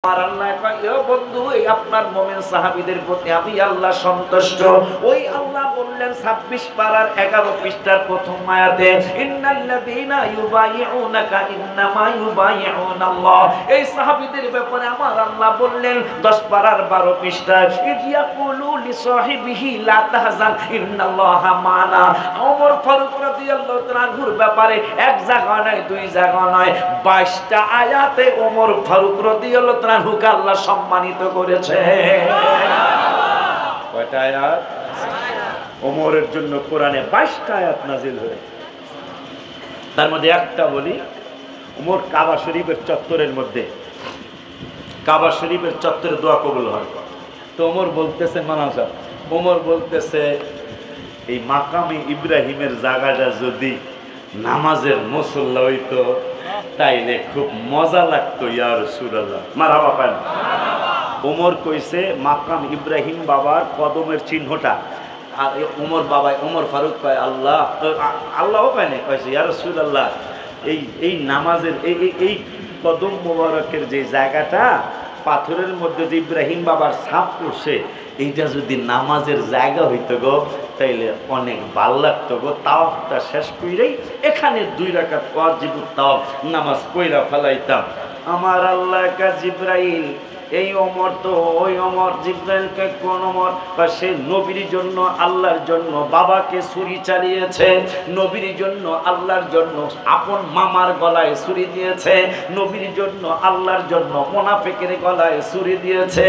আমার আল্লাহ কয় ও বন্ধু এই আপনার মুমিন সাহাবীদের প্রতি আমি আল্লাহ সন্তুষ্ট। ওই আল্লাহ বললেন 26 পারার 11 পৃষ্ঠার প্রথম আয়াতে ইন্নাল্লাযীনা ইউবাইউনাকা ইন্নামা ইউবাইউনাল্লাহ। এই সাহাবীদের ব্যাপারে আমার আল্লাহ বললেন 10 পারার 12 পৃষ্ঠায় ইয়াকুলু লিসাহিবিহি লা তাহজান ইন্নাল্লাহা মা'না। ওমর ফারুক রাদিয়াল্লাহু তাআলা আনহুর ব্যাপারে এক জায়গা নয় দুই জায়গা নয় 22টা আয়াতে ওমর ফারুক রাদিয়াল্লাহু হুকে আল্লাহ সম্মানিত করেছে। কয়টা আয়াত? ওমরের জন্য কোরআনে 22টা আয়াত নাজিল হয়েছে। তার মধ্যে একটা বলি, ওমর কাবা শরীফের চত্বরের মধ্যে, কাবা শরীফের চত্বরে দোয়া কবুল হয়। তো ওমর বলতেছে মানাজা, ওমর বলতেছে এই মাকামে ইব্রাহিমের জায়গাটা যদি নামাজের মুসল্লা হইতো তাইলে খুব মজা লাগতো ইয়া রাসূলুল্লাহ। মারহাবা পান। ওমর কইছে মাকাম ইব্রাহিম বাবার কদমের চিহ্নটা, আর ওমর বাবা ওমর ফারুক কয় আল্লাহ আল্লাহও কয় না, কইছে ইয়া রাসূলুল্লাহ এই নামাজের এই কদম মোবারকের যে জায়গাটা পাথরের মধ্যে যে ইব্রাহিম বাবার ছাপ পড়ছে এইটা যদি নামাজের জায়গা হইতো গো তাইলে অনেক ভাল লাগতো গো। তাওয়াফটা শেষ কইরাই এখানে 2 রাকাত ওয়াজিবুত তাওয়াফ নামাজ পড়া ফেলাইতাম। আমার আল্লাহ কা জিবরাইল এই ওমর তো ওই ওমর জিবরাইলকে কোন ওমর সে নবীর জন্য আল্লাহর জন্য বাবাকে ছুরি চালিয়েছে, নবীর জন্য আল্লাহর জন্য আপন মামার গলায় ছুরি দিয়েছে, নবীর জন্য আল্লাহর জন্য মুনাফিকের গলায় ছুরি দিয়েছে।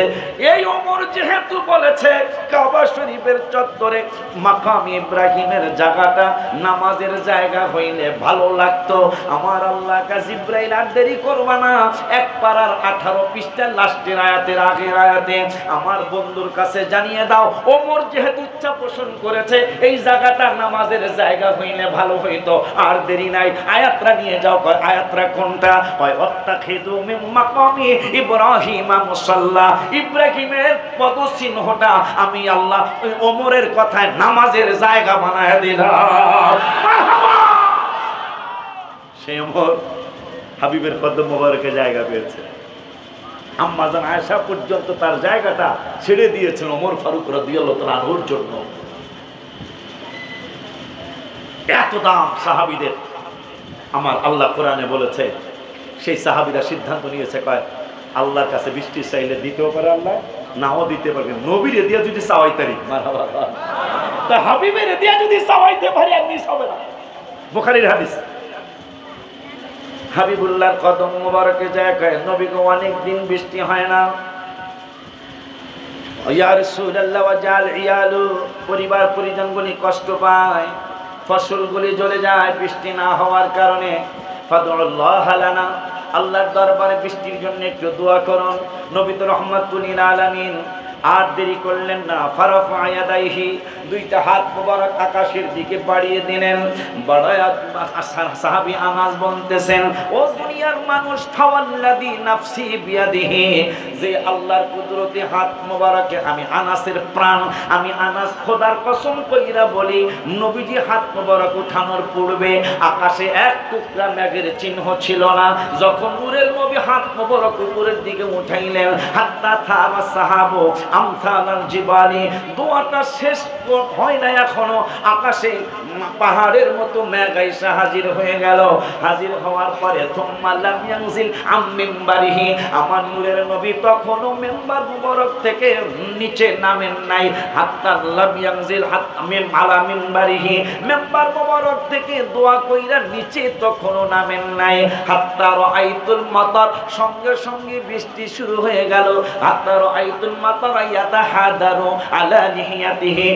এই ওমর যেহেতু বলেছে কাবা শরীফের চত্বরে মাকাম ইব্রাহিমের জায়গাটা নামাজের জায়গা হইলে ভালো লাগতো। আমার আল্লাহ কা জিবরাইল আর দেরি করবা না, 1 পারার 18 পৃষ্ঠার লাস্ট আয়াতের আগের আয়াতে আমার বন্ধুর কাছে জানিয়ে দাও ওমর যেহেতু ইচ্ছা পোষণ করেছে এই জায়গাটা নামাজের জায়গা হইলে ভালো হইতো। আর দেরি নাই, আয়াতটা নিয়ে যাও। আয়াতটা কোনটা? কয় ওয়াত্তাখিযু মিন মাকামি ইব্রাহিম মুসাল্লা। ইব্রাহিমের পদচিহ্নটা আমি আল্লাহ ওই ওমরের কথায় নামাজের জায়গা বানায় দিলাম। মারহাবা। সেই ওমর হাবিবের কদম মোবারকে জায়গা পেয়েছে। আম্মাজান আয়েশা পর্যন্ত তার জায়গাটা ছেড়ে দিয়েছেন ওমর ফারুক রাদিয়াল্লাহু তাআলা আনহুর জন্য। এত দাম সাহাবীদের। আমার আল্লাহ কোরআনে বলেছে সেই সাহাবীরা সিদ্ধান্ত নিয়েছে কয় আল্লাহর কাছে বৃষ্টি চাইলে দিতেও পারে আল্লাহ, নাও দিতে পারবে। নবীরে দিয়া যদি চাওয়াইতারি মারহাবা, তা হাবিবের দিয়া যদি চাওয়াইতে পারি আর মিস হবে না। বুখারীর হাদিস। হাবিবুল্লাহর কদম মোবারকে যায় কয় নবী গো অনেক দিন বৃষ্টি হয় না। ইয়া রাসূলুল্লাহ ওয়াজাল ইয়ালু, পরিবার পরিজনগুলি কষ্ট পায়, ফসলগুলি জ্বলে যায় বৃষ্টি না হওয়ার কারণে। ফাদুল্লাহ লানা, আল্লাহর দরবারে বৃষ্টির জন্য একটু দোয়া করুন। নবী তো রাহমাতুল লিল আলামিন আর দেরি করলেন না, ফারাফা ইয়াদাইহি, 2টা হাত মোবারক আকাশের দিকে বাড়িয়ে দিলেন। বাড়ায়া সাহাবী আনাস বলতেছেন ও দুনিয়ার মানুষ ফাওয়াল্লাযী নাফসি বিয়াদিহি, যে আল্লাহর কুদরতে হাত মোবারকে আমি আনাসের প্রাণ, আমি আনাস খোদার কসম কইরা বলি নবীজি হাত মোবারক উঠানোর পূর্বে আকাশে এক টুকরা মেঘের চিহ্ন ছিল না। যখন নূরের নবী হাত মোবারক উপরের দিকে উঠাইলেন হাত্তা থাবা সাহাবু আমসালাল জিবালি, দোয়াটা শেষ হয় না এখনো আকাশে পাহাড়ের মতো মেঘ আইসা হাজির হয়ে গেল। হাজির হওয়ার পরে থুম্মা লাম ইয়ানজিল আম মিম্বারিহি, আমার নূরের নবী তখনও মিম্বার মুবারক থেকে নিচে নামেন নাই। হাত্তা লাম ইয়ানজিল মিন আলা মিম্বারিহি, মিম্বার মুবারক থেকে দোয়া কইরা নিচে তখনও নামেন নাই। হাত্তা রাআইতুল মাতার, সঙ্গে সঙ্গে বৃষ্টি শুরু হয়ে গেল। হাত্তা রাআইতুল মাতার ইয়াতাহাদারু আলা লিহিয়াতিহি,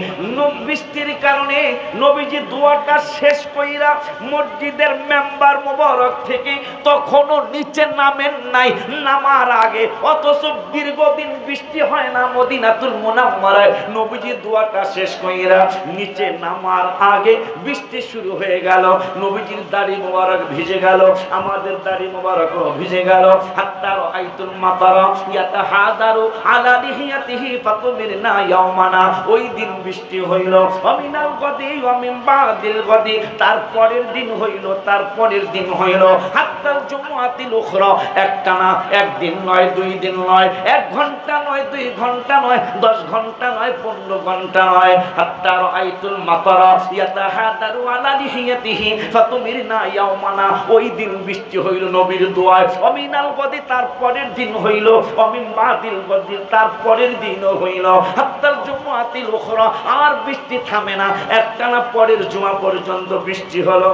বৃষ্টির কারণে নবীজি দোয়াটা শেষ কইরা মসজিদের মেম্বার মোবারক থেকে তখনও নিচে নামেন নাই নামার আগে, অথচ দীর্ঘদিন বৃষ্টি হয় না মদিনাতুল মুনাওয়ারায়। নবীজি দোয়াটা শেষ কইরা নিচে নামার আগে বৃষ্টি শুরু হয়ে গেল। নবীজির দাড়ি মোবারক ভিজে গেল, আমাদের দাড়ি মোবারকও ভিজে গেল। হাত্তা রাআইতুল মাতারা ইয়াতাহাদারু আলা লিহিয়াতিহি ফাতুমিরনা ইয়াওমানা। ওই দিন বৃষ্টি হইল। আমিনাল গদি ওয়া মিন বাদিল গদি, তারপরের দিন হইল, তারপরের দিন হইল। হাত্তাল জুমআতিল উখরা, একটানা একদিন নয়, 2 দিন নয়, 1 ঘন্টা নয়, 2 ঘন্টা নয়, 10 ঘন্টা নয়, 15 ঘন্টা নয়। হাত্তা রাআইতুল মাতারা ইয়াতাহাদারু আলা লিহিয়াতিহি ফাতুমিরনা ইয়াওমানা। ওই দিন বৃষ্টি হইল নবীর দোয়ায়। আমিনাল গদি, তারপরের দিন হইল। আমিন বাদিল গদি, তারপরের দিনও হইল। হাত্তাল জুমআতিল উখরা, আর বৃষ্টি থামে না, একটানা পরের জুমা পর্যন্ত বৃষ্টি হলো।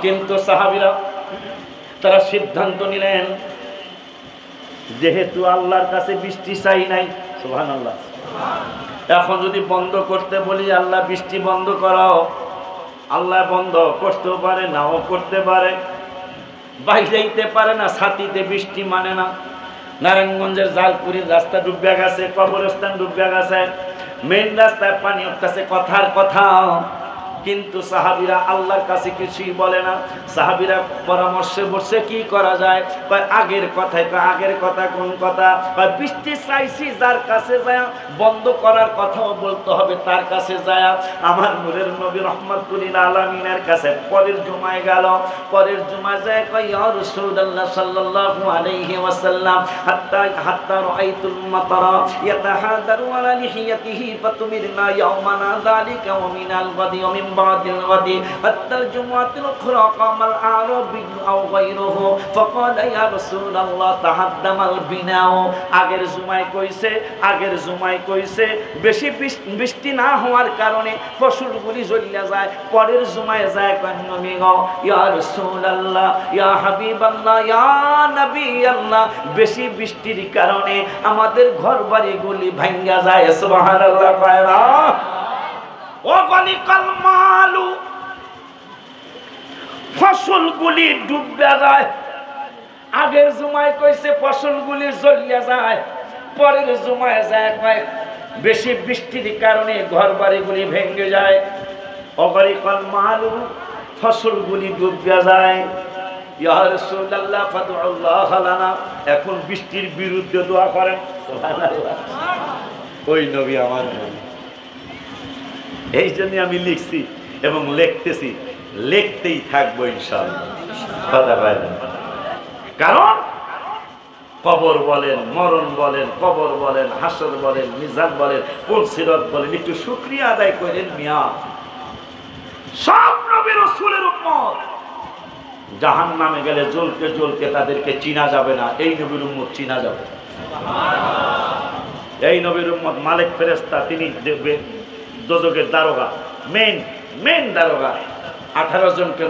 কিন্তু সাহাবীরা তারা সিদ্ধান্ত নিলেন, যেহেতু আল্লাহর কাছে বৃষ্টি চাই নাই, সুবহানাল্লাহ, এখন যদি বন্ধ করতে বলি, আল্লাহ বৃষ্টি বন্ধ করাও, আল্লাহ বন্ধ করতেও পারে, নাও করতে পারে, বাইরেইতে পারে না, ছাতিতে বৃষ্টি মানে না। নারায়ণগঞ্জের জালপুরির রাস্তা ডুবিয়া গেছে, কবরস্থান ডুবিয়া গেছে, মেইন রাস্তায় পানি উঠতেছে, কথার কথা। কিন্তু সাহাবীরা আল্লাহর কাছে কিছুই বলে না। সাহাবীরা পরামর্শে বসে কি করা যায়, কয় আগের কথাই, কয় আগের কথা কোন কথা, কয় বৃষ্টি চাইছি যার কাছে যায়, বন্ধ করার কথাও বলতে হবে তার কাছে যায়। আমার নূরের নবী রাহমাতুল আলামিনের কাছে পরের জুমায় গেল। পরের জুমায় যায়, কয় ইয়া রাসূলুল্লাহ সাল্লাল্লাহু আলাইহি ওয়াসাল্লাম, হাত্তা রাআইতুল মাতারা ইয়াতাহাদারু আলা লিহিয়াতিহি ফাতুমিরনা ইয়াওমানা যালিকা ওয়া মিনাল গাদি ওয়া মিন বাদিল গাদি হাত্তা জুমআতুল উখরা কামাল আরাবি আও গায়রুহু ফাকালা ইয়া রাসূলুল্লাহ তাহাদ্দামাল বিনাও। আগের জুমায় কইছে, আগের জুমায় কইছে বেশি বৃষ্টি না হওয়ার কারণে ফসলগুলি জ্বলিয়া যায়। পরের জুমায় যায়, কয় নবী গো, ইয়া রাসূলুল্লাহ, ইয়া হাবিবাল্লাহ, ইয়া নবী আল্লাহ, বেশি বৃষ্টির কারণে আমাদের ঘরবাড়িগুলি ভাঙ্গা যায়। সুবহানাল্লাহ, কয় না ওয়াগালিকাল মালু, ফসলগুলি ডুবে যায়। আগের জুমায় কইছে ফসলগুলি জ্বলিয়া যায়, পরের জুমায় যায় কয় বেশি বৃষ্টির কারণে ঘরবাড়িগুলি ভেঙে যায়। ওয়াগালিকাল মালু, ফসলগুলি ডুবে যায়। ইয়া রাসূলুল্লাহ ফাদউল্লাহ লানা, এখন বৃষ্টির বিরুদ্ধে দোয়া করেন। সুবহানাল্লাহ, ওই নবী আমার নবী। এই জন্য আমি লিখছি এবং লিখতেছি, লিখতেই থাকবো ইনশাআল্লাহ। কথা বলেন, কারণ কবর বলেন, মরণ বলেন, কবর বলেন, হাসর বলেন, মিজান বলেন, পুলসিরাত বলেন, একটু শুকরিয়া আদায় করেন মিয়া। সব নবী রাসূলের উম্মত জাহান্নামে গেলে জ্বলকে জ্বলকে তাদেরকে চিনা যাবে না, এই নবীর উম্মত চিনা যাবে। এই নবীর উম্মত মালিক ফেরেশতা, তিনি দোজখের দারোগা, মেন দারোগা। 18 জনকে,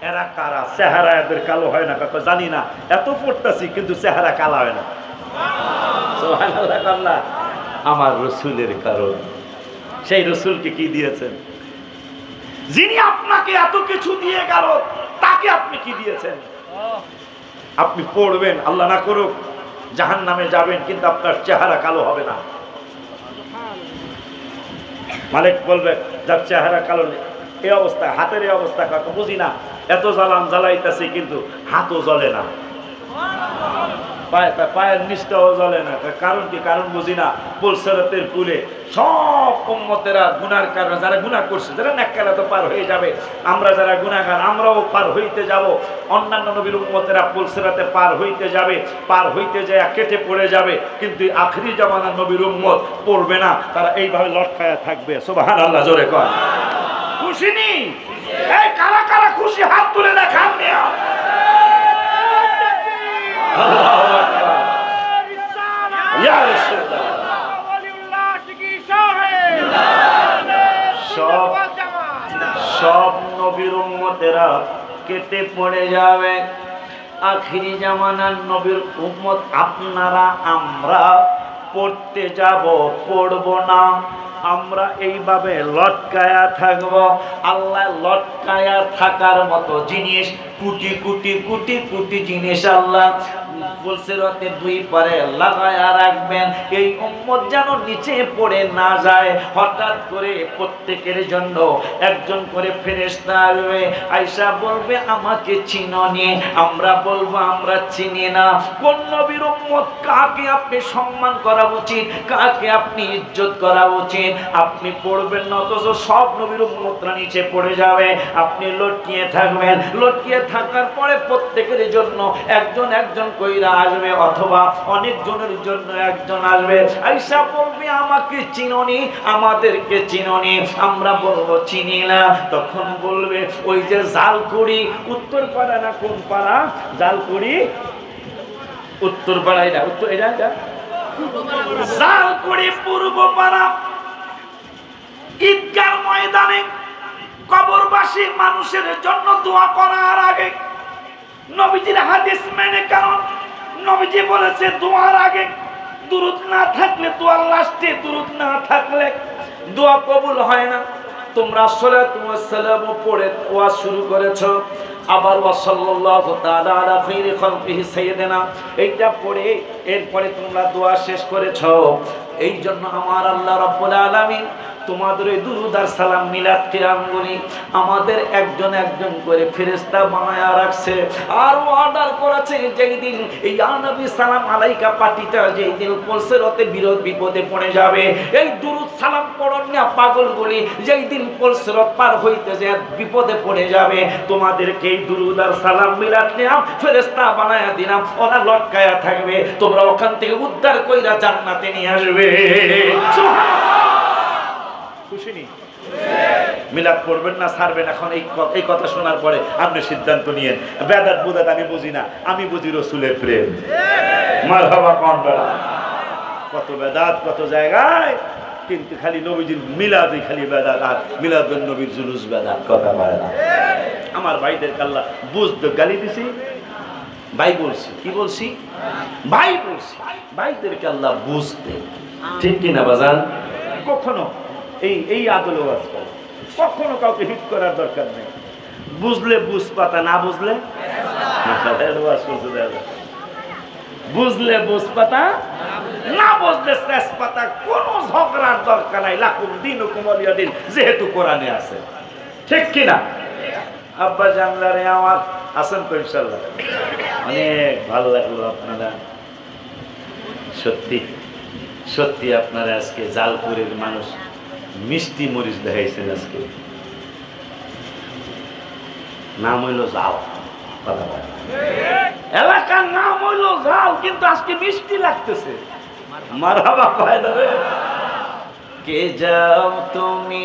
এরা কারা, চেহারা এদের কালো হয় না? কাকা জানি না, এত পড়তাছি কিন্তু চেহারা কালা হয় না। সুবহানাল্লাহ, আমার রসুলের কারণ। সেই রসুলকে কি দিয়েছেন? যিনি আপনাকে এত কিছু দিয়ে গেল, তাকে আপনি কি দিয়েছেন? আপনি পড়বেন, আল্লাহ না করুক জাহান্নামে যাবেন, কিন্তু আপনার চেহারা কালো হবে না। মালিক বলবে যার চেহারা কালো, এই অবস্থা, হাতের এই অবস্থা, কাকা বুঝি না, এত জ্বালান জ্বালাইতেছে কিন্তু হাতও জ্বলে না, পায়ের নিচটাও জ্বলে না। কারণ কি? কারণ বুঝি না। পুলসিরাতের পুলে সব উম্মতেরা গুনার কারণে, যারা গুনাহ করছে, যারা নেককার, তো পার হয়ে যাবে। আমরা যারা গুনাহগার, আমরাও পার হইতে যাব। অন্যান্য নবীর উম্মতেরা পুলসিরাতে পার হইতে যাবে, পার হইতে যায় কেটে পড়ে যাবে, কিন্তু আখিরি জামানার নবীর উম্মত পড়বে না, তারা এইভাবে লটকায়া থাকবে। সুবহানাল্লাহ, জোরে কর। খুশি নি? এই কারা কারা খুশি? হাত তুলে দেখান মিয়া। আল্লাহু আকবার, ইয়া রাসূলুল্লাহ। সব নবীর উম্মতেরা কেটে পড়ে যাবে। আখিরি জামানার নবীর উম্মত আপনারা আমরা পড়তে যাব, পড়ব না, আমরা এইভাবে লটকায়া থাকব। আল্লাহ লটকায়া থাকার মতো জিনিস কোটি কোটি কোটি কোটি জিনিস আল্লাহ পুলসিরাতে দুই পারে লাগায়া রাখবেন, এই উম্মত যেন নিচে পড়ে না যায়। হঠাৎ করে প্রত্যেকের জন্য একজন করে ফেরেশতা আসবে, আয়েশা বলবে আমাকে চিননি, আমরা বলবো আমরা চিনি না। কোন নবীর উম্মত কাকে আপনি সম্মান করা উচিত, কাকে আপনি ইজ্জত করা উচিত আপনি পড়বেন না, অথচ সব নবীর উম্মতরা নিচে পড়ে যাবে, আপনি লটকিয়ে থাকবেন। লটকিয়ে থাকার পরে প্রত্যেকের জন্য একজন একজন কইরা আসবে, অথবা অনেকজনের জন্য একজন আসবে। আয়েশা বলবে আমাকে চিননি, আমাদেরকে চিননি, আমরা বলবো চিনি না। তখন বলবে ওই যে জালকুড়ি, উত্তর পাড়া না কোন পাড়া, জালকুড়ি উত্তর পাড়া, এটা উত্তর, এটা জালকুড়ি পূর্ব পাড়া ঈদগাহ ময়দানে কবরবাসী মানুষের জন্য দোয়া করার আগে নবীজির হাদিস মেনে, কারণ নবীজি বলেছে দোয়ার আগে দুরূদ না থাকলে, দোয়ার লাস্টে দুরূদ না থাকলে দোয়া কবুল হয় না। তোমরা সালাতু ওয়াস সালাম পড়ে ওয়াজ শুরু করেছো, আবার ওয়া সাল্লাল্লাহু তাআলা আলা খায়রি খালকিহি সাইয়্যিদিনা এইটা পড়ে এরপরে তোমরা দোয়া শেষ করেছো। এই জন্য আমার আল্লাহ রাব্বুল আলামিন তোমাদের ওই দুরূদ আর সালাম মিলাদ কিয়ামগুলি আমাদের একজন একজন করে ফেরেশতা বানায়া রাখছে, আর অর্ডার করেছে যেই দিন এই ইয়া নবী সালাম আলাইকা পাটিটা যেই দিন পুলসিরাতে বিপদে পড়ে যাবে, এই দুরূদ সালাম পড়ন না পাগলগুলি যেই দিন পুলসিরাত পার হইতে যায় বিপদে পড়ে যাবে, তোমাদেরকে এই দুরূদ আর সালাম মিলাদ কিয়াম ফেরেশতা বানায়া দিলাম, ওরা লটকায়া থাকবে, তোমরা ওখান থেকে উদ্ধার কইরা জান্নাতে নিয়ে আসবে। সুবহানাল্লাহ। খুশি নি? মিলাদ পড়বেন না ছাড়বেন? এখন এই কথা শোনার পরে আপনি সিদ্ধান্ত নিয়েন। বেদাত বুদাত আমি বুঝি না, আমি বুঝি রসুলের প্রেম। মারহাবা কোন বেড়া, কত বেদাত কত জায়গায়, কিন্তু খালি নবীজির মিলাদই খালি বেদাত, আর মিলাদুন নবীর জুলুস বেদাত, কথা বলে না। আমার ভাইদের কাল্লা বুঝতে গালি দিছি, ভাই বলছি, কি বলছি? ভাই বলছি, ভাইদেরকে আল্লাহ বুঝতে, ঠিক কিনা বাজান? কখনো এই আদল ওয়াজ করে, কখনো কাউকে হিট করার দরকার নেই। বুঝলে বুঝ পাতা, না বুঝলে বুঝলে বুঝ পাতা, না বুঝলে শেষ পাতা। কোনো ঝগড়ার দরকার নাই, লাকুম দীনুকুম ওয়ালিয়া দীন, যেহেতু কোরআনে আছে, ঠিক কিনা? আব্বা জানলারে আমার আছেন তো ইনশাল্লাহ। অনেক ভালো লাগলো আপনারা, সত্যি সত্যি আপনারা আজকে জালপুরের মানুষ মিষ্টি মরিচ দেখাইছেন। আজকে নাম হইল জাল, এলাকার নাম হইল জাল, কিন্তু আজকে মিষ্টি লাগতেছে। মারহাবা কয় না রে। কে যাও তুমি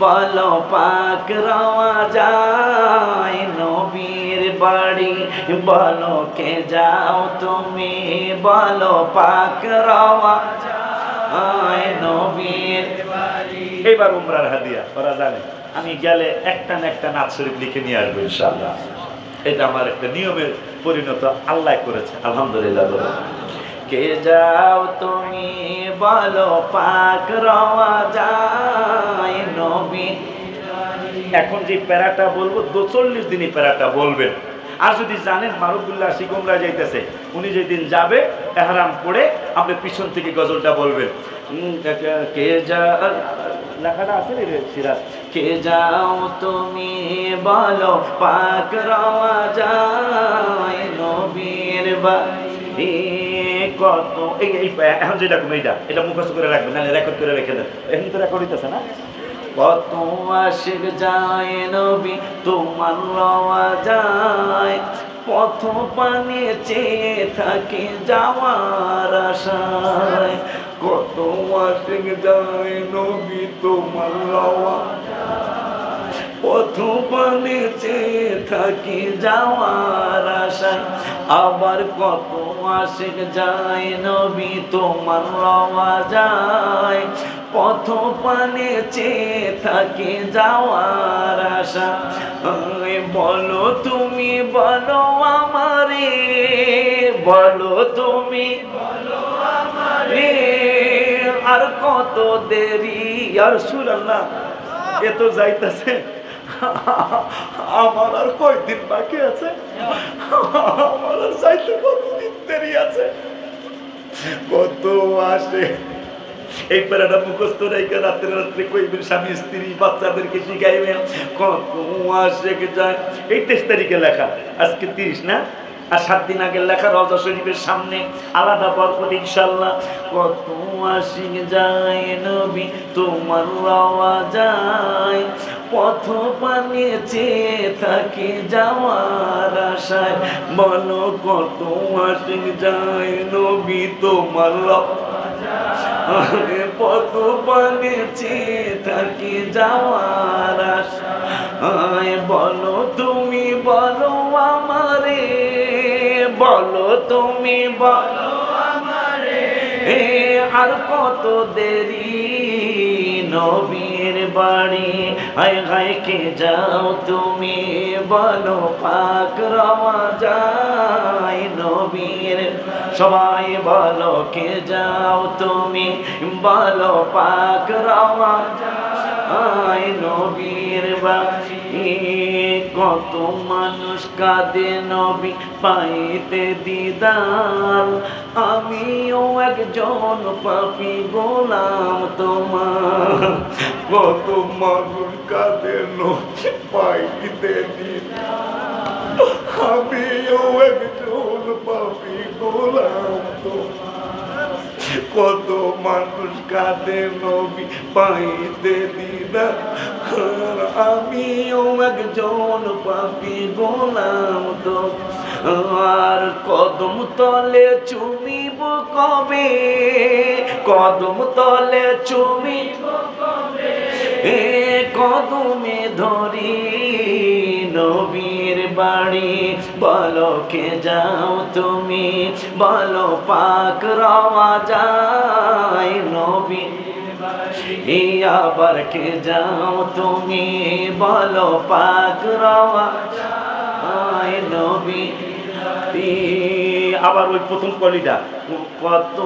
বলো পাক রওয়া যায় নবীর বাড়ি, বলো কে যাও তুমি বলো পাক রওয়া যায় নবীর বাড়ি। এবার উমরার হাদিয়া ওরা জানে, আমি গেলে একটা না একটা নাত শরীফ লিখে নিয়ে আসবো ইনশাআল্লাহ। এটা আমার একটা নিয়মের পরিণত আল্লাহ করেছে, আলহামদুলিল্লাহ। কে যাও তুমি বলো পাক রওয়া যায় নবী। এখন যে প্যারাটা বলবো 42 দিনই প্যারাটা বলবেন। আর যদি জানেন মারুফুল্লাহ শিকুমরা যাইতেছে, উনি যেদিন যাবে এহরাম পড়ে আপনি পিছন থেকে গজলটা বলবেন। কে যা লেখাটা আছে রে সিরাজ, কে যাও তুমি বলো পাক রওয়া যায় নবীর বাড়ি। কত এই এখন যেটা এটা মুখস্থ করে রাখবেন, নাহলে রেকর্ড করে রেখে দেন। এখন তো রেকর্ড হইতেছে না। কত আশিক যায় নবী তোমার রওয়া যায়, পথ পানে চেয়ে থাকে যাওয়ার আশায়। কত আশিক যায় নবী তোমার রওয়া যায়, পথ পানে চেয়ে থাকে যাওয়ার আশায়। আবার কত আশিক যায় নবী তোমার রওয়া যায়, পথ পানে চেয়ে থাকে যাওয়ার আশা। বলো তুমি বলো আমারে, বলো তুমি বলো আমারে, আর কত দেরি। ইয়া রাসূলুল্লাহ এ তো যাইতেছে, আমার আর কয়দিন বাকি আছে, আমার আর যাইতে কতদিন দেরি আছে। কত আসে এই প্যারাটা মুখস্থ রেখে রাত্রে রাত্রে কইবেন, স্বামী স্ত্রী বাচ্চাদেরকে শিখাইবেন। কত আসে যায়। এই 23 তারিখে লেখা, আজকে 30 না, আর 7 দিন আগে লেখা রওজা শরীফের সামনে, আলাদা বরকত ইনশাআল্লাহ। কত আশিক যায় নবী তোমার রওয়া যায়, পথ পানে চেয়ে থাকি যাওয়ার আশায়। বলো কত আশিক যায় নবী তোমার রওয়া যায়, পথ পানে চেয়ে থাকি যাওয়ার আশায়। বলো তুমি বলো আমারে, বলো তুমি বলো আমারে, আর কত দেরি নবীর বাড়ি। হায় হায় কে যাও তুমি বলো পাক রওয়া যায় নবীর। সবাই বলো কে যাও তুমি বলো পাক রওয়া যায় নবীর বাড়ি। কত মানুষ কাঁদে নবী পাইতে দিদার, আমিও একজন পাপী গোলাম তোমার। কত মানুষ কাঁদে নবী পাইতে দিদার, আমিও একজন পাপী গোলাম তোমার। কত মানুষ কাঁদে নবী পাইতে দিদার, আমিও একজন পাপী গোলাম তো। আর কদম তলে চুমিব কবে, কদম তলে চুমিব কবে, কদমে ধরি নবীর বাড়ি। বলো কে যাও তুমি বলো পাক রওয়া যায় নবীর বাড়ি। আবার কে যাও তুমি বলো পাক রওয়া যায় নবীর বাড়ি। আবার ওই প্রথম কলিটা, কত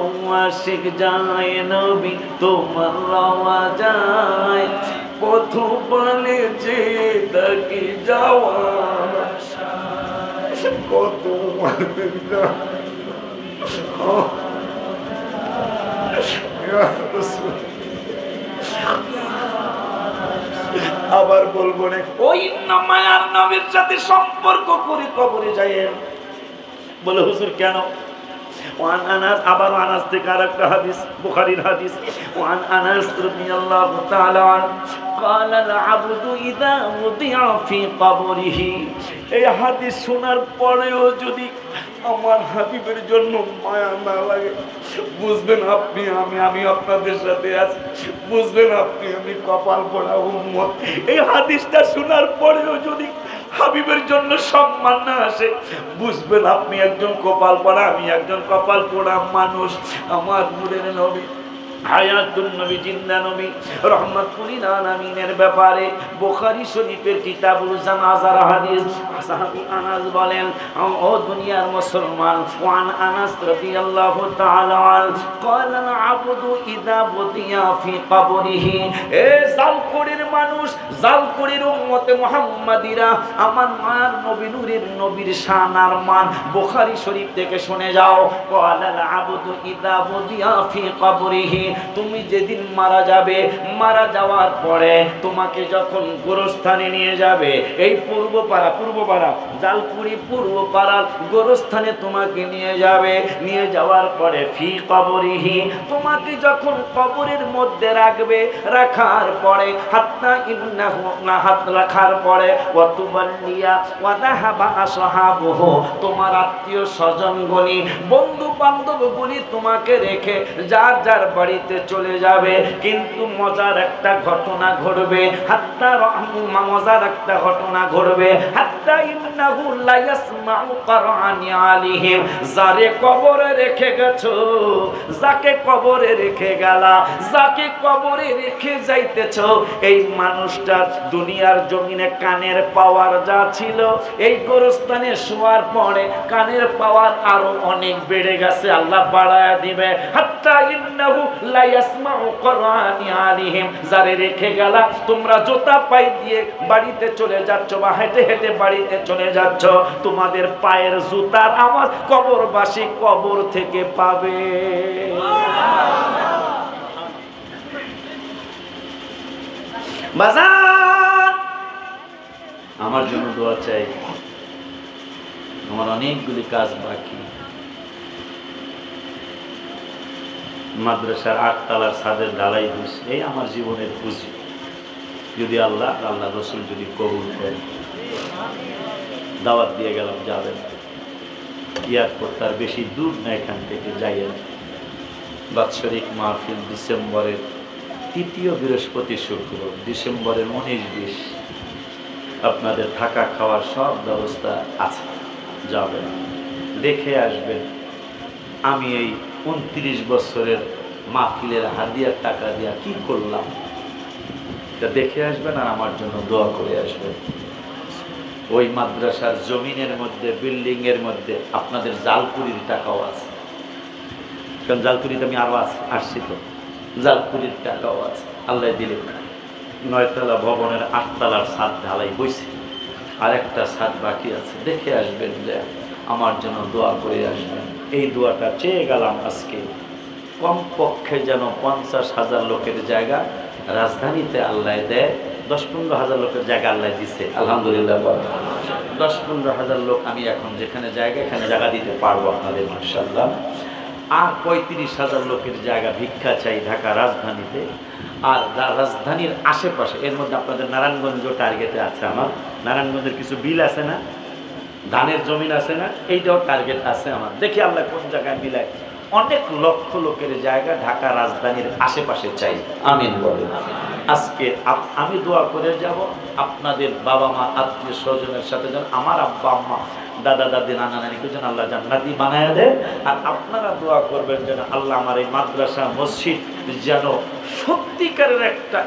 আশিক যায় নবী তোমার রওয়া যায়, পথ পানে যে থাকি যাওয়ার আশায়। কত আশিক যায় আবার বলবো না, ওই মায়ার নবীর সাথে সম্পর্ক করে কবরে যায়েন। বলে হুজুর কেন? ওয়ান আনাস, আবার আনাস থেকে আরেকটা হাদিস, বুখারীর হাদিস। ওয়ান আনাস রাদিয়াল্লাহু তাআলা আনহু قال العبد اذا وضع في قبره। এই হাদিস শোনার পরেও যদি আমার হাবিবের জন্য মায়া না লাগে, বুঝবেন আপনি আমি আপনাদের সাথে আছি, বুঝবেন আপনি আমি কপাল পোড়া উম্মত। এই হাদিসটা শোনার পরেও যদি হাবিবের জন্য সম্মান না আসে, বুঝবেন আপনি একজন কপাল পোড়া, আমি একজন কপাল পোড়া মানুষ। আমার নূরের নবী হায়াতুন নবী, জিন্দা নবী, রহমাতুল আলামিনের ব্যাপারে বুখারী শরীফের কিতাবুল জানাজার হাদিস, সাহাবী আনাস বলেন, ও দুনিয়ার মুসলমান, ওয়ান আনাস রাদিয়াল্লাহু তাআলা আনহু قال العبد اذا وضع في قبره। এ জালকুড়ির মানুষ, জালকুড়ির উম্মতে মুহাম্মাদিরা, আমার মার নবী নূরের নবীর শান আর মান বুখারী শরীফ থেকে শুনে যাও। قال العبد اذا وضع في قبره। তুমি যেদিন মারা যাবে, মারা যাওয়ার পরে তোমাকে যখন গোরস্থানে নিয়ে যাবে, এই পূর্বপাড়া জালকুড়ি পূর্বপাড়ার গোরস্থানে তোমাকে নিয়ে যাবে। নিয়ে যাওয়ার পরে ফি কবরিহি, তোমাকে যখন কবরের মধ্যে রাখবে, রাখার পরে হাত্তা ইন্নাহু না হাত রাখার পরে ওয়াতুবাল্লিয়া ওয়াদাহাবা আসহাবুহু, তোমার আত্মীয় স্বজনগুলি বন্ধু বান্ধবগুলি তোমাকে রেখে যার যার বাড়িতে চলে যাবে। কিন্তু মজার একটা ঘটনা ঘটবে, মজার একটা ঘটনা ঘটবে। হাত্তা ইন্নাহু লা ইয়াসমাউ কারআনি আলিহিম, যারে কবরে রেখে গেছো, যাকে কবরে রেখে গেলা, যাকে কবরে রেখে যাইতেছো, এই মানুষটার দুনিয়ার জমিনে কানের পাওয়ার যা ছিল, এই গোরস্থানে শোয়ার পরে কানের পাওয়ার আরো অনেক বেড়ে গেছে, আল্লাহ বাড়ায়া দিবে। হাত্তা ইন্নাহু লা ইয়াসমাউ কুরআনি আলিহিম, যারে রেখে গেলা তোমরা জুতা পাই দিয়ে বাড়িতে চলে যাচ্ছ বা হেঁটে হেঁটে বাড়িতে চলে যাচ্ছ, তোমাদের পায়ের জুতার আওয়াজ কবরবাসী কবর থেকে পাবে। বাজার আমার জন্য দোয়া চাই, আমার অনেকগুলি কাজ বাকি। মাদ্রাসার 8 তলার ছাদের ঢালাই হয়েছে, এই আমার জীবনের পুঁজি। যদি আল্লাহ রসুল যদি কবুল করেন, দাওয়াত দিয়ে গেলাম, যাবেন। এয়ারপোর্ট তার বেশি দূর না, এখান থেকে যাইয়েন। বাৎসরিক মাহফিল ডিসেম্বরের 3য় বৃহস্পতি শুক্র, ডিসেম্বরের 19-20 আপনাদের থাকা খাওয়ার সব ব্যবস্থা আছে, যাবেন, দেখে আসবেন। আমি এই 29 বছরের মাহফিলের হাদিয়ার টাকা দিয়া কি করলাম, এটা দেখে আসবেন আর আমার জন্য দোয়া করে আসবেন। ওই মাদ্রাসার জমিনের মধ্যে, বিল্ডিং এর মধ্যে আপনাদের জালপুরির টাকাও আছে, কারণ জালপুরিতে আমি আরো আসছি, তো জালপুরির টাকাও আছে। আল্লাহ দিলে 9 তলা ভবনের 8 তলার ছাদ ঢালাই হয়েছে, আর একটা ছাদ বাকি আছে। দেখে আসবেন, যে আমার জন্য দোয়া করে আসবেন। এই দোয়াটা চেয়ে গেলাম আজকে, কমপক্ষে যেন 50,000 লোকের জায়গা রাজধানীতে আল্লাহ দেয়। 10-15 হাজার লোকের জায়গা আল্লাহ দিছে, আলহামদুলিল্লাহ। 10-15 হাজার লোক আমি এখন যেখানে জায়গা, এখানে জায়গা দিতে পারবো আপনাদের, মাশাআল্লাহ। আর 35,000 লোকের জায়গা ভিক্ষা চাই ঢাকা রাজধানীতে, আর রাজধানীর আশেপাশে। এর মধ্যে আপনাদের নারায়ণগঞ্জ টার্গেটে আছে আমার, নারায়ণগঞ্জের কিছু বিল আছে না, ধানের জমিন আছে না, এইটাও টার্গেট আছে আমার। দেখি আল্লাহ কোন জায়গায় মিলায়। অনেক লক্ষ লোকের জায়গা ঢাকা রাজধানীর আশেপাশে চাই, আমিন বলেন। আজকে আমি দোয়া করে যাব, আপনাদের বাবা মা আত্মীয় স্বজনের সাথে যেন আমার আব্বা আম্মা দাদা দাদি নানা নানিকে যেন আল্লাহ জান্নাতি বানায় দেয়। আর আপনারা দোয়া করবেন যেন আল্লাহ আমার এই মাদ্রাসা মসজিদ যেন সত্যিকারের একটা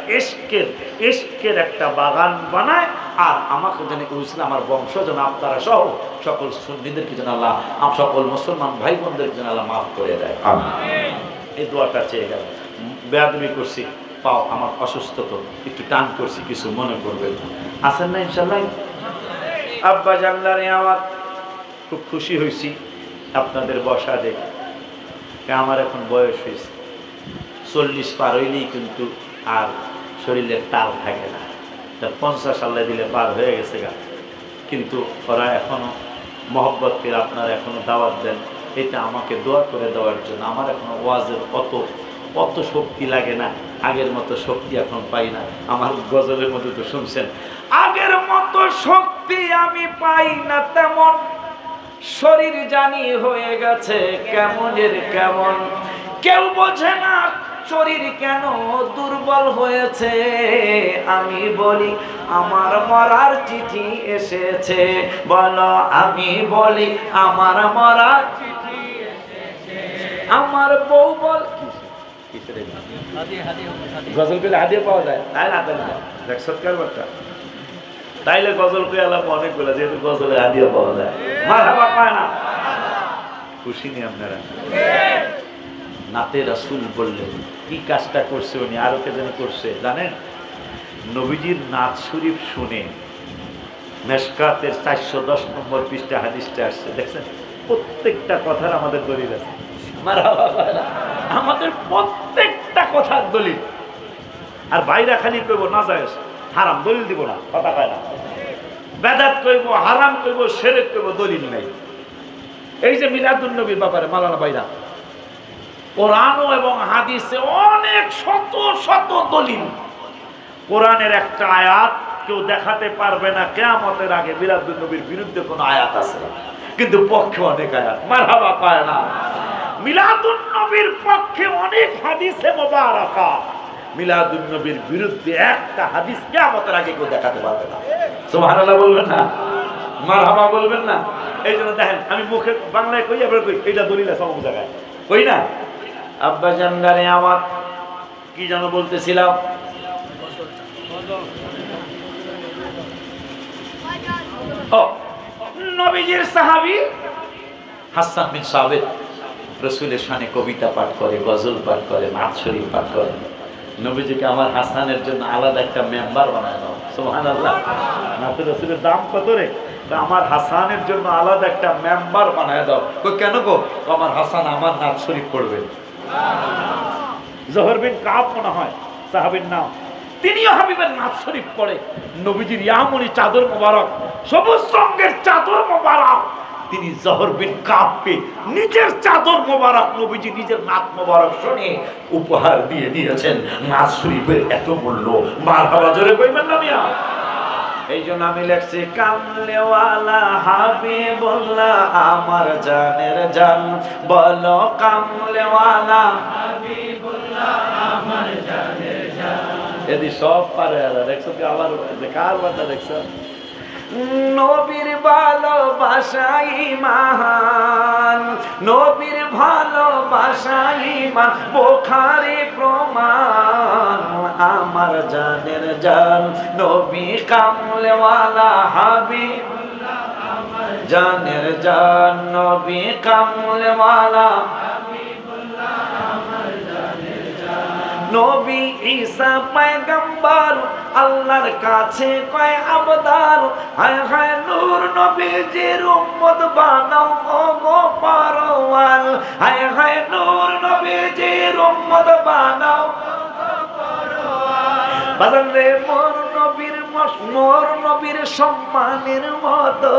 এশকের একটা বাগান বানায়। আর আমাকে যেন ইসলাম, আমার বংশ যেন আপনারা সহ সকল সুন্নিদেরকে যেন আল্লাহ, সকল মুসলমান ভাই বোনদের যেন আল্লাহ মাফ করে দেয়। এই দোয়াটা চেয়ে গেল। বেয়াদবি করছি, পাও আমার অসুস্থ, তো একটু টান করছি, কিছু মনে করবেন না। আছেন না ইনশাল্লাহ? আব্বা জানলারে আমার খুব খুশি হয়েছি আপনাদের বসা দেখে। আমার এখন বয়স হয়েছে, 40 পার হইলেই কিন্তু আর শরীরের তাল থাকে না। 50 সালে দিলে পার হয়ে গেছে গা, কিন্তু ওরা এখনো মহব্বত করে আপনারা এখনো দাওয়াত দেন, এটা আমাকে দোয়া করে দেওয়ার জন্য। আমার এখনো ওয়াজের অত শক্তি লাগে না, আগের মতো শক্তি এখন পাই না। আমার গজলের মধ্যে তো শুনছেন, আগের মতো শক্তি আমি পাই না তেমন, শরীর জানি হয়ে গেছে কেমনের কেমন। কেউ বোঝে না শরীর কেন দুর্বল হয়েছে। আমি বলি আমার মরার চিঠি এসেছে, বলো আমি বলি আমার মরার চিঠি এসেছে। আমার বউ বল গজল পেলে হাদিয়া পাওয়া যায়, তাই না? দেখ সৎকার বার্তা, তাইলে গজল পেয়ে আলাপ অনেকগুলো, যেহেতু গজলে হাদিয়া পাওয়া যায়। মারহাবা পায় না, খুশি নি আপনারা? নাতে রাসূল বললেন, কি কাজটা করছে উনি, আরো কে যেন করছে জানেন? নবীজির নাত শরীফ শুনে মেশকাতের 410 নম্বর পৃষ্ঠা হাদিসটা আসছে, দেখছেন? প্রত্যেকটা কথার আমাদের দলিল আছে। আমাদের প্রত্যেকটা কথার দলিল। আর বাইরা খালি কইব না যায় হারাম, দলিল দিব না, কথা কয় না। বেদাত কইব, হারাম কইব, শিরক কইব, দলিল নাই। এই যে মিলাদুন নবীর ব্যাপারে মালানা বাইরা, কোরআন এবং হাদিসে অনেক শত শত দলিল। কোরআনের একটা আয়াত কেউ দেখাতে পারবে না কিয়ামতের আগে মিলাদুন নবীর বিরুদ্ধে কোন আয়াত আছে, কিন্তু পক্ষে অনেক আয়াত। মারহাবা পায় না? মিলাদুন নবীর পক্ষে অনেক হাদিসে মুবারাকা, মিলাদুন নবীর বিরুদ্ধে একটা হাদিস কিয়ামতের আগে কেউ দেখাতে পারবে না। সুবহানাল্লাহ বলবেন না? মারহাবা বলবেন না? এই জন্য দেখেন, আমি মুখে বাংলায় কই, আবার কই এটা দলিল আছে অমুক জায়গায়, কই না? আব্বা জানগারে আমার কি যেন বলতেছিলাম, ও নবীজির সাহাবী হাসান বিন সাবিত রসুলের শানে কবিতা পাঠ করে, গজল পাঠ করে, নাথ শরীফ পাঠ করে। নবীজিকে আমার হাসানের জন্য আলাদা একটা মেম্বার বানায় দাও। সুবহানাল্লাহ। নাতে রসুলের দাম কত রে? আমার হাসানের জন্য আলাদা একটা মেম্বার বানায় দাও। কেন গো? আমার হাসান আমার নাথ শরীফ পড়বে। জোহর বিন কাব মনে হয় সাহাবীর নাম, তিনিও হাবিবের নাথ শরীফ পড়ে। নবীজির ইয়ামনি চাদর মোবারক, সবুজ রঙের চাদর মোবারক, তিনি জোহর বিন কাবকে নিজের চাদর মোবারক নবীজি নিজের নাথ মোবারক শুনে উপহার দিয়ে দিয়েছেন। নাথ শরীফের এত মূল্য, মারহাবা জোরে কইবেন না মিয়া? এই জন্য আমি লেখছি কামলেওয়ালা হাবিবুল্লাহ আমার জানের জান, বলো কামলেওয়ালা হাবিবুল্লাহ আমার জানের জান। এদি সব পারে। দেখছো কি আবার কার বান্দা দেখছো? নবীর ভালোবাসাই মহান, নবীর ভালোবাসাই মান, বুখারী প্রমাণ আমার জানের জান নবী কামলেওয়ালা হাবিবুল্লাহ আমার জানের জান, নবী কামলেওয়ালা হাবিবুল্লাহ আমার জানের জান। নবী ঈসা পয়গম্বর আল্লাহর কাছে কয় আবদার, হায় হায় নূর নবীজির উম্মত বানাও ও গো পারওয়াল, হায় হায় নূর নবীজির উম্মত বানাও ও গো পারওয়াল। বাজান রে মোর নবীর সম্মানের মতো,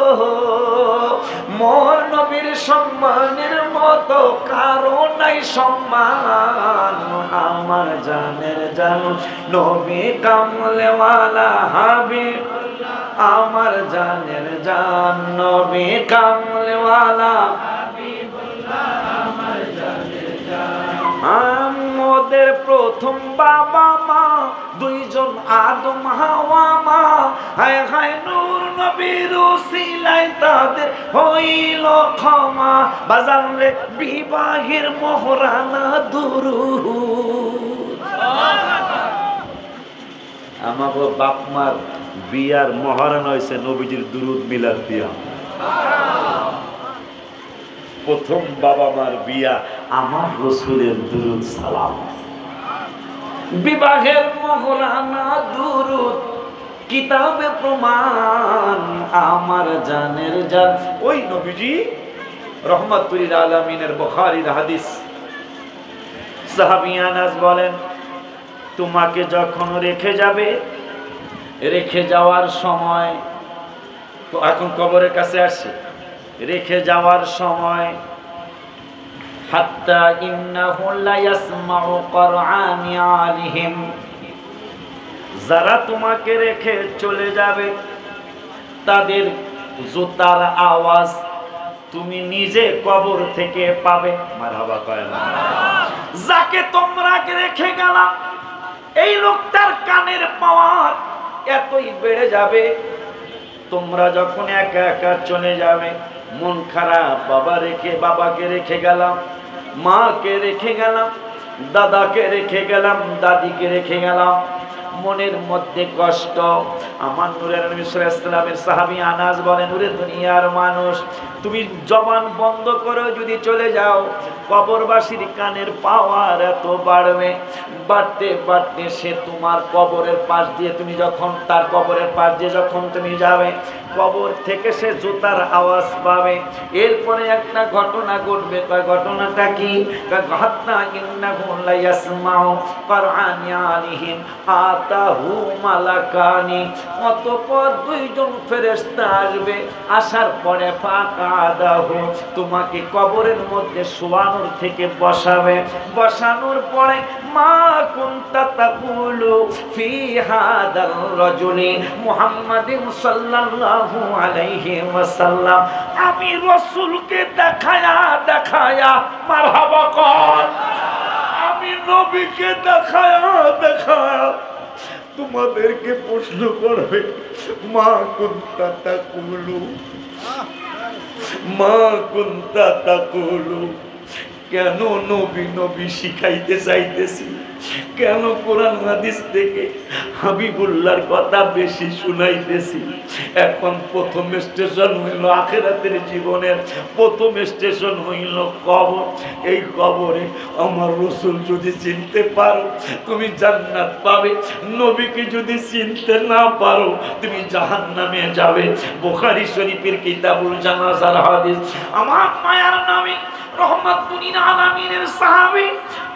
মোর নবীর সম্মানের মতো কারো নাই সম্মান আমার জানের জান নবী কামলেওয়ালা হাবিবুল্লাহ আমার জানের জান, নবী কামলেওয়ালা হাবিবুল্লাহ আমার জানের জান। আমাদের প্রথম বাবা মা দুইজন আদম হাওয়া মা, হায় হায় নূর নবীর উসিলায় তাদের হইল ক্ষমা। বাজান রে বিবাহের মোহরানা দুরূদ, আমাগো বাপ মার বিয়ার মহারানা হয়েছে নবীজির দুরূদ মিলাদ দিয়া। প্রথম বাবা মার বিয়া আমার রসুলের দুরূদ সালাম। বিবাহের মহরানা দুরূদ, কিতাবে প্রমাণ আমার জানের জান ওই নবীজি রহমাতুল আলামিনের বুখারীর হাদিস। সাহাবী আনাস বলেন, তোমাকে যখন রেখে যাবে, রেখে যাওয়ার সময়, তো এখন কবরের কাছে আসছে, রেখে যাওয়ার সময় হাত্তা ইন্নাহু লা ইয়াসমাউ কুরআনি আলিহিম, যারা তোমাকে রেখে চলে যাবে তাদের জুতার আওয়াজ তুমি নিজে কবর থেকে পাবে। মারহাবা কয় না? যাকে তোমরা রেখে গেলা এই লোকটার কানের পাওয়ার এতই বেড়ে যাবে, তোমরা যখন একা একা চলে যাবে, মন খারাপ, বাবাকে রেখে গেলাম, মাকে রেখে গেলাম, দাদাকে রেখে গেলাম, দাদিকে রেখে গেলাম, মনের মধ্যে কষ্ট। আমার নূরের নবী সাল্লাল্লাহু আলাইহি ওয়াসাল্লামের সাহাবী আনাস বলেন, ওরে দুনিয়ার মানুষ, তুমি জবান বন্ধ করে যদি চলে যাও, কবরবাসীর কানের পাওয়ার এত বাড়বে, বাড়তে বাড়তে সে তোমার কবরের পাশ দিয়ে, তুমি যখন তার কবরের পাশ দিয়ে যখন তুমি যাবে, কবর থেকে সে জুতার আওয়াজ পাবে। এরপরে একটা ঘটনা ঘটবে। কয় ঘটনাটা কি? হাত্তা ইন্নাহু লা ইয়াসমাউ কুরআনি আলিহিম আতাহু মালাকানি, অতঃপর দুইজন ফেরেশতা আসবে, আসার পরে ফাকাদাহু, তোমাকে কবরের মধ্যে শোয়ানোর থেকে বসাবে, বসানোর পরে মা কুনতা তাকুলু ফি হাদার রাজুলি মুহাম্মাদিন সাল্লাল্লাহু আলাইহি ওয়াসাল্লাম, আমি রাসূলকে দেখায়া দেখায়া মারহাবা কর, আমি নবীকে দেখায়া দেখায়া তোমাদেরকে প্রশ্ন করবে, মা কুনতা তাকুলু, মা কুনতা তাকুলু, কেন নবী নবী শিখাইতে চাইতেছি, কেন কোরআন হাদিস থেকে হাবিবুল্লাহর কথা বেশি শুনাইতেছি? এখন প্রথম স্টেশন হইল আখিরাতের জীবনের প্রথম স্টেশন হইল কবর। এই কবরে আমার রাসূল যদি চিনতে পারো তুমি জান্নাত পাবে, নবীকে যদি চিনতে না পারো তুমি জাহান্নামে যাবে। বুখারী শরীফের কিতাবুল জানাজার হাদিস। আমার মায়ার নবী রহমাতুল আলামিনের সাহাবী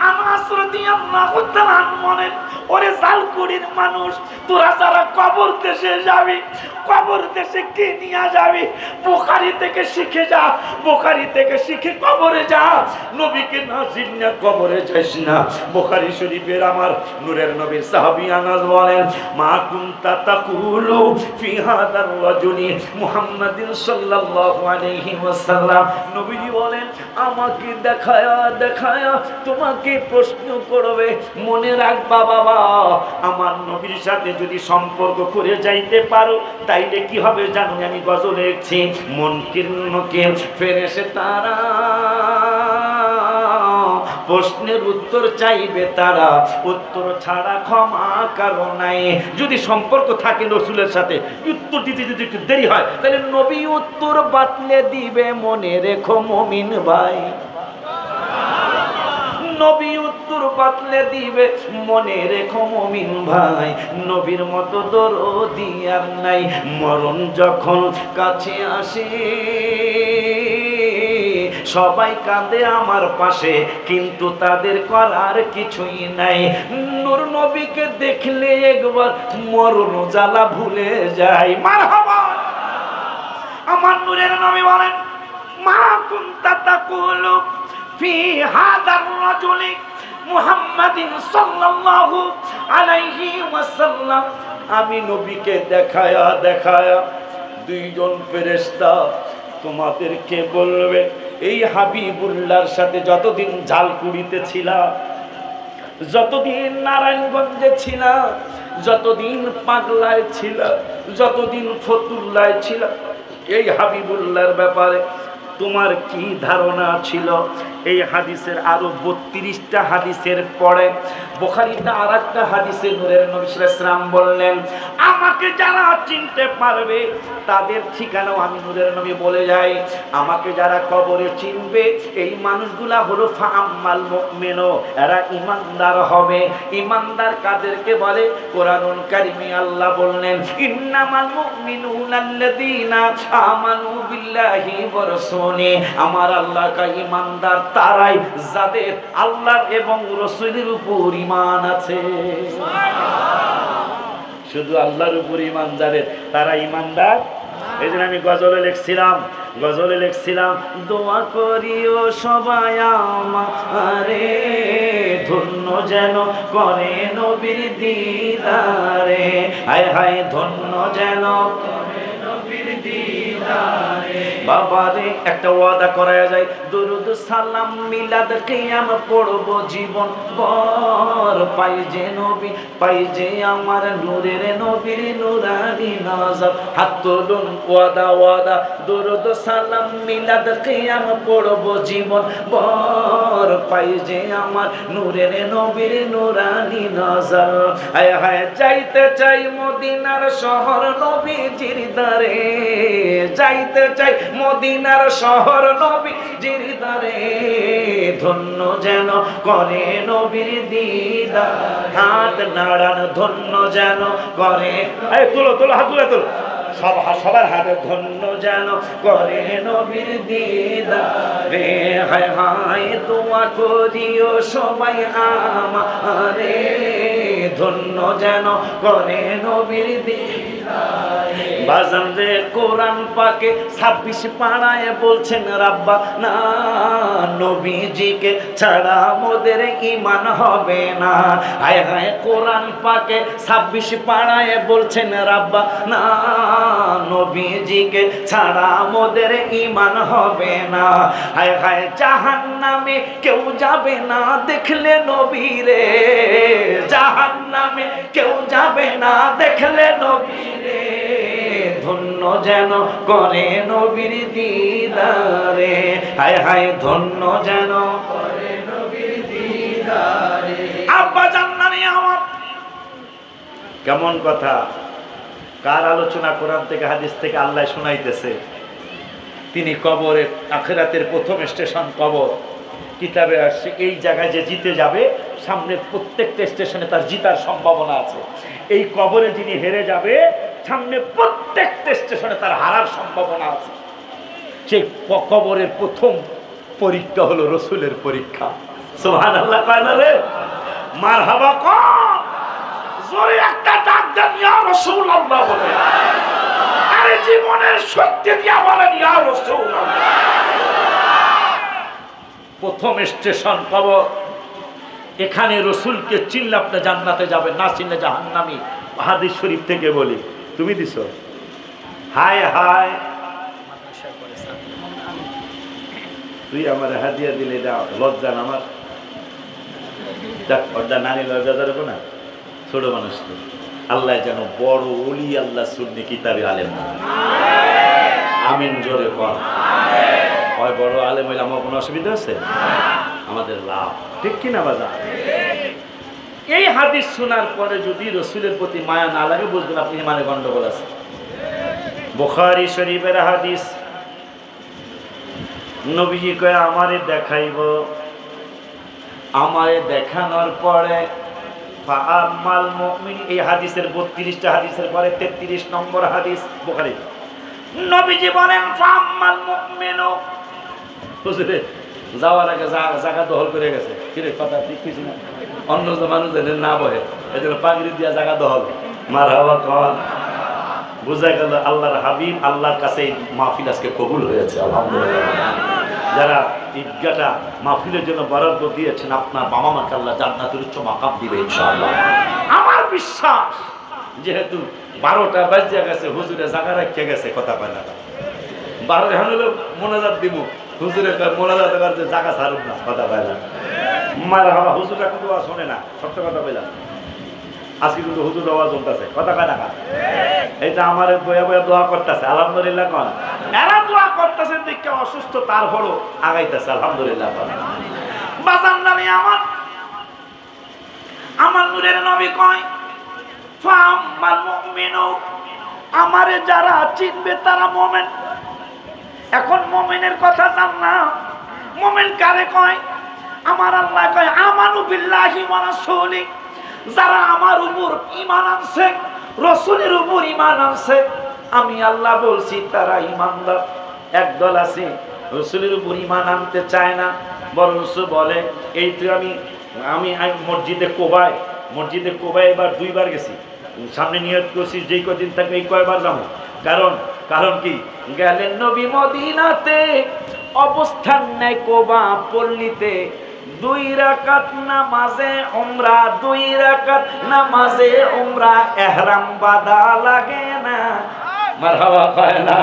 আনাস রাদিয়াল্লাহু তাআলা বলেন, ওরে জালকুড়ির মানুষ, তোরা যারা কবর দেশে যাবি, কবর দেশে কে নিয়ে যাবি? বুখারী থেকে শিখে যা, বুখারী থেকে শিখে কবরে যা। নবীকে না চিনলে কবরে যাস না। বুখারী শরীফের আমার নূরের নবীর সাহাবী আনাস বলেন, মা কুনতা তাকুলু ফি হাদার রাজুলি মুহাম্মাদিন সাল্লাল্লাহু আলাইহি ওয়াসাল্লাম। নবীজি বলেন, আমাকে দেখায়া দেখায়া তোমাকে প্রশ্ন করবে, মনে রাখবা বাবা, আমার নবীর সাথে যদি সম্পর্ক করে যাইতে পারো তাইলে কি হবে জানো? আমি গজল লিখছি, মুনকির নকির ফেরেশতারা প্রশ্নের উত্তর চাইবে তারা, উত্তর ছাড়া ক্ষমা কারো নাই। যদি সম্পর্ক থাকে রাসূলের সাথে, উত্তর দিতে যদি একটু দেরি হয় তাহলে নবী উত্তর বাতলে দিবে, মনে রেখো মুমিন ভাই। নবী উত্তর বাতলে দিবে, মনে রেখো মুমিন ভাই। নবীর মতো দরদি আর নাই। মরণ যখন কাছে আসে সবাই কাঁদে আমার পাশে, কিন্তু তাদের করার কিছুই নাই। নূর নবীকে দেখলে একবার মরণ জ্বালা ভুলে যায়। মারহাবা। আমার নূরের নবী বলেন, মা কুনতা তাকুলু ফি হাদার রাজুলি মুহাম্মাদিন সাল্লাল্লাহু আলাইহি ওয়াসাল্লাম। আমি নবীকে দেখায়া দেখায়া দুইজন ফেরেশতা তোমাদেরকে বলবে, এই হাবিবুল্লাহর সাথে যতদিন ঝালকুড়িতে ছিলা, যতদিন নারায়ণগঞ্জে ছিলা, যতদিন পাগলায় ছিলা, যতদিন ফতুল্লায় ছিলা, এই হাবিবুল্লাহর ব্যাপারে তোমার কি ধারণা ছিল? এই হাদিসের আরো 32টা হাদিসের পরে বুখারীতে আরেকটা হাদিসে নূরের নবী সাল্লাল্লাহু আলাইহি ওয়াসাল্লাম বললেন, আমাকে যারা চিনতে পারবে তাদের ঠিকানাও আমি নূরের নবী বলে যাই। আমাকে যারা কবরে চিনবে এই মানুষগুলা হলো ফাআম্মাল মুমিনু, এরা ঈমানদার হবে। ঈমানদার কাদেরকে বলে? কোরআনুল কারীমে আল্লাহ বললেন, ইন্নামাল মুমিনুনা আল্লাযীনা আমানু বিল্লাহি ওয়া রাসূলি। আমার আল্লাহ কা ঈমানদার তারাই যাদের আল্লাহ এবং রাসূলের উপর ঈমান আছে। শুধু আল্লাহর উপর ঈমান যাদের, তারা ঈমানদার। এই জন্য আমি গজলে লিখছিলাম, দোয়া করিও সবাই আমারে, ধন্য যেন করে নবীর দিদারে। হায় হায়, ধন্য যেন করে নবীর দিদারে। বাবারে একটা ওয়াদা করা যায়, দুরুদ সালাম মিলাদ কিয়াম পড়ব জীবন ভর, পাই যে নবী, পাই যে আমার নূরের নবীর নূরানি নজর। হাত তুলুন, ওয়াদা ওয়াদা, দুরুদ সালাম মিলাদ কিয়াম পড়ব জীবন ভর, পাই যে আমার নূরের নবীর নূরানি নজর। হায় হায়, যাইতে চাই মদিনার শহর নবীজির দারে, যাইতে চাই মদিনার শহর নবীজির দারে, ধন্য যেন করে নবীর দিদার। হাত নাড়ান, ধন্য যেন করে, তোলো তোলো, হাত তুলে তোলো, সবার হাতে, ধন্য যেন করে নবীর দিদারে। হায় হায়, দোয়া করিও সবাই আমারে, ধন্য যেন করে নবীর দিদারে। বাজান রে, কোরআন পাকে 26 পাড়ায় বলছেন রাব্বা না, নবীজিকে ছাড়া মোদের ঈমান হবে না। হায় হায়, কোরআন পাকে 26 পাড়ায় বলছেন রাব্বা না, নবীজিকে ছাড়া মোদের ঈমান হবে না। হায় হায়, জাহান্নামে কেউ যাবে না দেখলে নবীরে, জাহান্নামে কেউ যাবে না দেখলে নবীরে, ধন্য যেন করে নবীর দিদারে। হায় হায়, ধন্য যেন করে নবীর দিদারে। আব্বা জান্নাত আমার কেমন কথা, কার আলোচনা কোরআন থেকে হাদিস থেকে আল্লাহ শোনাইতেছে। তিনি কবরের, আখিরাতের প্রথম স্টেশন কবর। কিতাবে আসছে এই জায়গায় যে জিতে যাবে, সামনের প্রত্যেকটা স্টেশনে তার জিতার সম্ভাবনা আছে। এই কবরে যিনি হেরে যাবে, সামনে প্রত্যেকটা স্টেশনে তার হারার সম্ভাবনা আছে। সেই কবরের প্রথম পরীক্ষা হলো রসুলের পরীক্ষা। সুবহানাল্লাহ কয় না রে? মারহাবা কর, জোরে একটা ডাক দেন ইয়া রাসূলুল্লাহ বলে। আরে জীবনের সত্যি দিয়া বলেন ইয়া রাসূলুল্লাহ। প্রথম স্টেশন কবর। এখানে রসুলকে চিনলে আপনি জান্নাতে যাবেন, না চিনলে জাহান্নামী। হাদিস শরীফ থেকে বলি, তুমি দিছো হায় হায়, তুই আমার হাদিয়া দিলে লজ্জা না আমার। নানি লজ্জা ধরবো না, ছোট মানুষ তো। আল্লাহ যেন বড় ওলি আল্লাহ সুন্নি কিতাবে আলেম, আমিন জোরে কর। হয় বড় আলেম হইলে আমার কোনো অসুবিধা আছে? আমাদের লাভ, ঠিক কিনা বাজা? এই হাদিস শোনার পরে যদি রসুলের প্রতি মায়া না লাগে, বুঝবেন আপনি মানে গন্ডগোল আছে। বুখারী শরীফের হাদিস, নবীজি কয় আমারে দেখাইব, আমারে দেখানোর পরে ফাআমাল মুমিন। এই হাদিসের 32টা হাদিসের পরে 33 নম্বর হাদিস বুখারী। নবীজি বলেন ফাআমাল মুমিনু, বুঝলে যাওয়ার আগে জায়গা দখল করে গেছে। কিরে কথা ঠিক কিছু না, অন্য মানুষ যেন না বহে, এই জন্য পাগড়ি দিয়া জায়গা দখল। মারহাবা কর। বুঝা গেল আল্লাহর হাবিব, আল্লাহর কাছে এই মাহফিল আজকে কবুল হয়েছে আলহামদুলিল্লাহ। যারা ঈদগাহটা মাহফিলের জন্য বরাদ্দ দিয়েছেন, আপনার বাবা মাকে আল্লাহ জান্নাতের উচ্চ মাকাম দিবে ইনশাআল্লাহ। আমার বিশ্বাস, যেহেতু 12টা বাজে গেছে, হুজুরে জায়গা রেখে গেছে, কথা পায় না। 12 হলো মোনাজাত দিব, হুজুরে মোনাজাত করতে জায়গা ছাড়ুক না, কথা পায় না। মারহাবা। হুজুররা কিন্তু শোনে না, সত্য কথা বললাম। আজকে কিন্তু হুজুর আওয়াজ চলতেছে, কথা কয় না। এইটা আমার বয়া বয়া দোয়া করতেছে আলহামদুলিল্লাহ। কন এরা দোয়া করতেছে দেখে অসুস্থ, তারপরও আগাইতেছে আলহামদুলিল্লাহ। বাজান নামে আমার নূরের নবী কয় ফাআম্মাল মুমিনু, আমারে যারা চিনবে তারা মুমিন। এখন মুমিনের কথা জান না, মুমিন কারে কয়? আমার আল্লাহ কয় আমানু বিল্লাহি ওয়া রাসূলি, যারা আমার উপর ঈমান আনছে, রাসূলের উপর ঈমান আনছে, আমি আল্লাহ বলছি তারা ঈমানদার। একদল আছে রাসূলের উপর ঈমান আনতে চায় না, বরং বলে এই তো আমি মসজিদে কোবায় এবার 2 বার গেছি, সামনে নিয়ত করছি যেই কদিন থাকে এই কয়বার যাবো। কারণ কি? গেলেন নবী মদিনাতে, অবস্থান নেয় কোবা পল্লীতে, 2 রাকাত নামাজে উমরা, 2 রাকাত নামাজে উমরা, ইহরাম বাঁধা লাগে না। মারহাবা কয় না?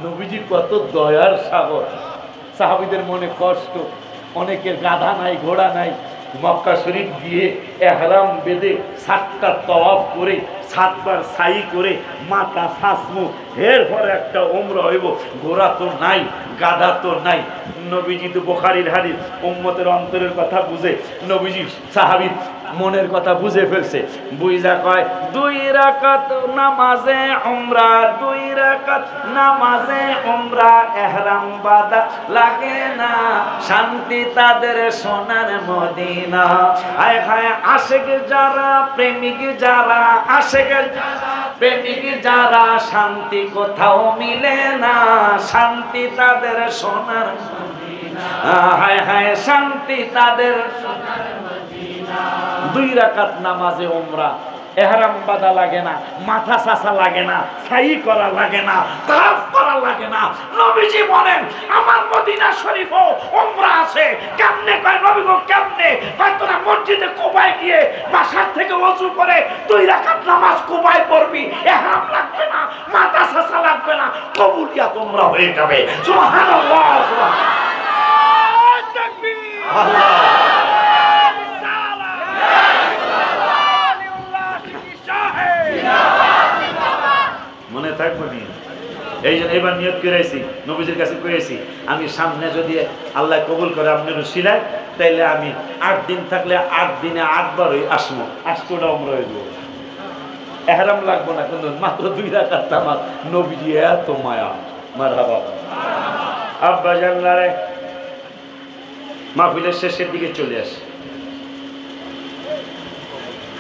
নবীজি কত দয়ার সাগর। সাহাবীদের মনে কষ্ট, অনেকের গাধা নাই, ঘোড়া নাই, মক্কা শরীফ গিয়ে ইহরাম বেঁধে 7টা তাওয়াফ করে 7 বার সাই করে মাথা সাসমু, এরপর একটা উমরা হইব। ঘোড়া তো নাই, গাধা তো নাই। নবীজি তো বুখারীর হাদিস, উম্মতের অন্তরের কথা বুঝে, নবীজি সাহাবীর মনের কথা বুঝে ফেলছে। বুঝা কয় 2 রাকাত নামাজে উমরা, 2 রাকাত নামাজে উমরা, ইহরাম বাঁধা লাগে না, শান্তি তাদের সোনার মদিনা। হায় হায় আশিক যারা, প্রেমিক যারা, আশিক যারা, প্রেমিক যারা, শান্তি কোথাও মিলে না, শান্তি তাদের সোনার মদিনা। হায় হায় শান্তি তাদের সোনার মদিনা। 2 রাকাত নামাজে উমরা, ইহরাম বাঁধা লাগে না, মাথা চাচা লাগে না, সাই করা লাগে না, তাওয়াফ করা লাগে না। নবীজি বলেন আমার মদিনা শরীফও উমরা আছে। কেমনে? কয় নবী গো কেমনে? কয় তোরা মসজিদে কোবায় গিয়ে বাসার থেকে ওযু করে 2 রাকাত নামাজ কোবায় পড়বি, ইহরাম লাগবে না, মাথা চাচা লাগবে না, কবুলিয়াত উমরা হয়ে যাবে। সুবহানাল্লাহ, সুবহানাল্লাহ, তাকবীর, আল্লাহ। মনে থাকবো নি? এই জন্য এবার নিয়ত করেছি, নবীজির কাছে করেছি, আমি সামনে যদি আল্লাহ কবুল করে আপনার উসিলায় তাইলে আমি 8 দিন থাকলে 8 দিনে 8 বারই আসবো, আজকেটা উমরা হইব, এহরাম লাগবো না, কিন্তু মাত্র 2 রাকাত নামাজ, নবীজি এত মায়া। মারহাবা। আব্বা জানলারে মাহফিলের শেষের দিকে চলে আসে,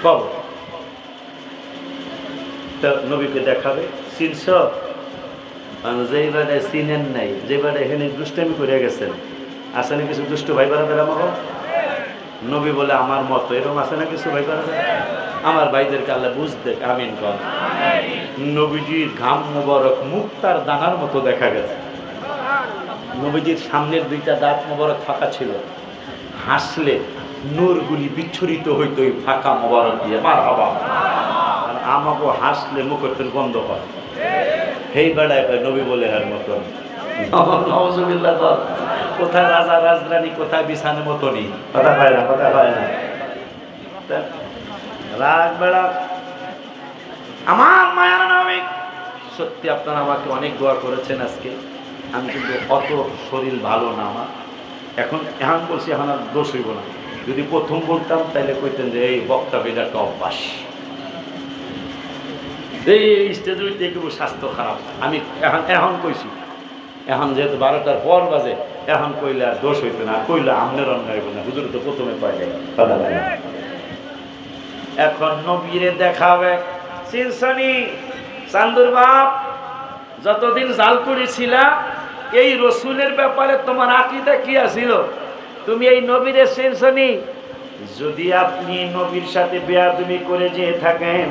কবর তা নবীকে দেখাবে, চিনছ? যেবারে চিনেন নাই, যেবারে এখানে দুষ্টামি করে গেছেন, আছে না কিছু দুষ্ট ভাই বারাদের আমার? নবী বলে আমার মতো এরকম আছে না কিছু ভাই বারাদের? আমার ভাইদেরকে আল্লাহ বুঝতে আমিন কর। নবীজির ঘাম মোবারক মুক্তার দানার মতো দেখা গেছে। নবীজির সামনের 2টা দাঁত মোবারক ফাঁকা ছিল, হাসলে নূরগুলি বিচ্ছুরিত হইতো ওই ফাঁকা মোবারক দিয়ে। মারহাবা। আর আমাকে হাসলে মুখের বন্ধ হয়, হেই বেড়ায় নবী বলে হার মতন। নাউজুবিল্লাহ। কোথায় রাজা রাজরানী, কোথায় বিছানের মতনই, কথা হয় না, কথা হয় না। রাগ বেড়া আমার মায়ার নামে। সত্যি আপনারা আমাকে অনেক দোয়া করেছেন আজকে। আমি কিন্তু অত শরীর ভালো না আমার এখন বলছি, এখন আর দোষ হইব না। যদি প্রথম বলতাম তাহলে কইতেন যে এই বক্তা বেটা একটা অভ্যাস, এই স্টেজ উঠতে একটু স্বাস্থ্য খারাপ। আমি এখন কইছি, এখন যেহেতু 12টার পর বাজে, এখন কইলে আর দোষ হইতো না, কইলে আমনের অন্যায় হইব না। হুজুর তো প্রথমে পাইলে কথা লাগে। এখন নবীরে দেখাবে, চিনছনি চান্দুর বাপ, যতদিন জালকুড়ি ছিলা এই রসুলের ব্যাপারে তোমার আকীদা কি আছিল? তুমি এই নবীরে চিনছনি? যদি আপনি নবীর সাথে বেয়াদবি করে যেয়ে থাকেন,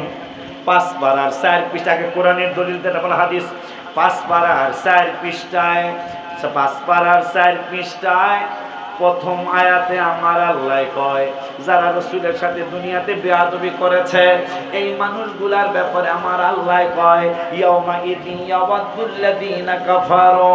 5 পারার 4 পৃষ্ঠাকে কোরআনের দলিল দেন, বলা হাদিস 5 পারার 4 পৃষ্ঠায়, 5 পারার 4 পৃষ্ঠায় প্রথম আয়াতে আমার আল্লাহ কয়, যারা রাসূলের সাথে দুনিয়াতে বেয়াদবি করেছে এই মানুষগুলার ব্যাপারে আমার আল্লাহ কয়, ইয়াউমা ইদিন ইয়াওয়াদুল্লাযিনা কাফারু,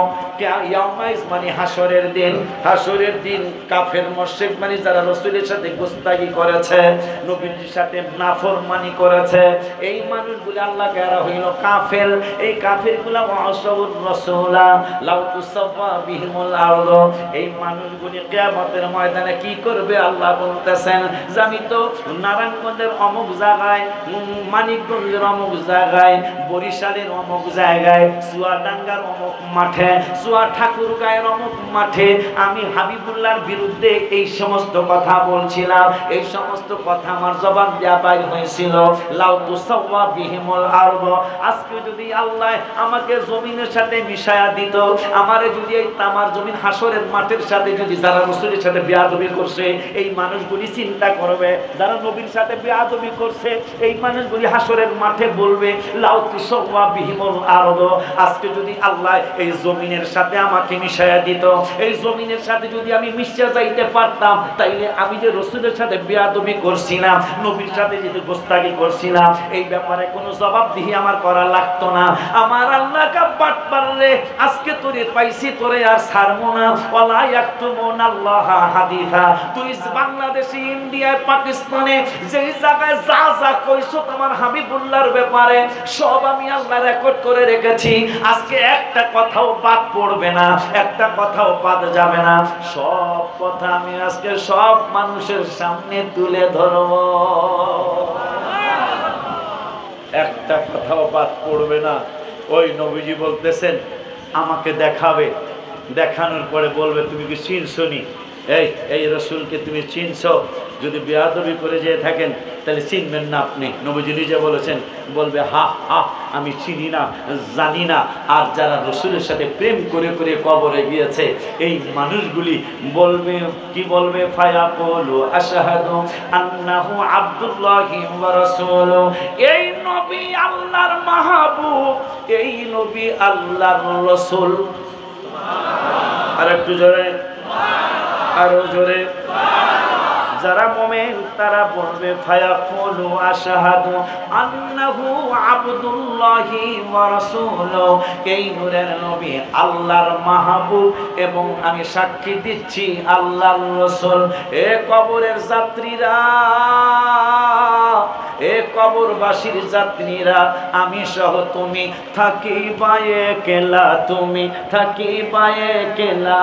ইয়াউমা মানে হাসরের দিন, হাসরের দিন কাফের মুশরিক মানে যারা রাসূলের সাথে গোস্তাগি করেছে, নবীর সাথে নাফরমানি করেছে, এই মানুষগুলো আল্লাহ কারা হইল কাফের। এই কাফেরগুলা ওয়াসাউর রাসূলা লাউ তুসাফা বিহিমুল আরদ, এই মানুষগুলি কিয়ামতের ময়দানে কি করবে? আল্লাহ বলতেছেন যে আমি তো নারায়ণগঞ্জের অমুক জায়গায়, মানিকগঞ্জের অমুক জায়গায়, বরিশালের অমুক জায়গায়, চুয়াডাঙ্গার অমুক মাঠে, চুয়া ঠাকুরগাঁয়ের অমুক মাঠে আমি হাবিবুল্লাহর বিরুদ্ধে এই সমস্ত কথা বলছিলাম, এই সমস্ত কথা আমার জবান দেয়া বাইর হয়েছিল। লাউ তুসাওয়া বিহিমুল আরদ, আজকে যদি আল্লাহ আমাকে জমিনের সাথে মিশায়া দিত, আমারে যদি এই তামার জমিন হাসরের মাঠের সাথে যদি যারা রাসূলের সাথে বেয়াদবি করছে এই মানুষগুলি চিন্তা করবে, যারা নবীর সাথে বেয়াদবি করছে এই মানুষগুলি হাসরের মাঠে বলবে লাউ তুসাওয়া বিহিমুল আরদ, আজকে যদি আল্লাহ এই জমিনের সাথে আমাকে মিশায়া দিত, এই জমিনের সাথে যদি আমি মিশে যাইতে পারতাম, তাইলে আমি যে রাসূলের সাথে বেয়াদবি করছিলাম, নবীর সাথে যে গোস্তাগি করছিলাম, এই ব্যাপারে কোনো জবাবদিহি আমার করা লাগতো না। আমার আল্লাহ কা বাট পারলে আজকে তোরে পাইছি, তোরে আর ছাড়বো না। ওয়ালা ইয়াকতুমুনাল্লাহ হাদিসা, তুই বাংলাদেশে, ইন্ডিয়ায়, পাকিস্তানে যেই জায়গায় যা যা কইছো তোমার হাবিবুল্লাহর ব্যাপারে সব আমি আল্লাহ রেকর্ড করে রেখেছি। আজকে একটা কথাও বাদ পড়বে না, একটা কথাও বাদ যাবে না, সব কথা আমি আজকে সব মানুষের সামনে তুলে ধরব, একটা কথাও বাদ পড়বে না। ওই নবীজি বলতেছেন আমাকে দেখাবে, দেখানোর পরে বলবে তুমি কি চিনছনি? এই রাসূলকে তুমি চিনছো? যদি বেয়াদবি করে যেয়ে থাকেন তাহলে চিনবেন না আপনি। নবীজি নিজে বলেছেন, বলবে হা হা আমি চিনি না, জানি না। আর যারা রাসূলের সাথে প্রেম করে করে কবরে গিয়েছে এই মানুষগুলি বলবে, কি বলবে? ফায়াকুলু আশহাদু আন্নাহু আব্দুল্লাহি ওয়া রাসূলুহু, এই নবী আল্লাহর মাহবুব, এই নবী আল্লাহর রাসূল। আর একটু জোরে, আরো জোরে। যারা মুমিন তারা বলবে ফায়াকুলু আশহাদু আন্নাহু আবদুল্লাহি ওয়া রাসূলুহু, এই নূরের নবী আল্লাহর মাহবুব এবং আমি সাক্ষী দিচ্ছি আল্লাহর রাসূল। এ কবরের যাত্রীরা এ কবরবাসীর যাত্রীরা, আমি সহ তুমি থাকিবা একলা, তুমি থাকিবা একলা।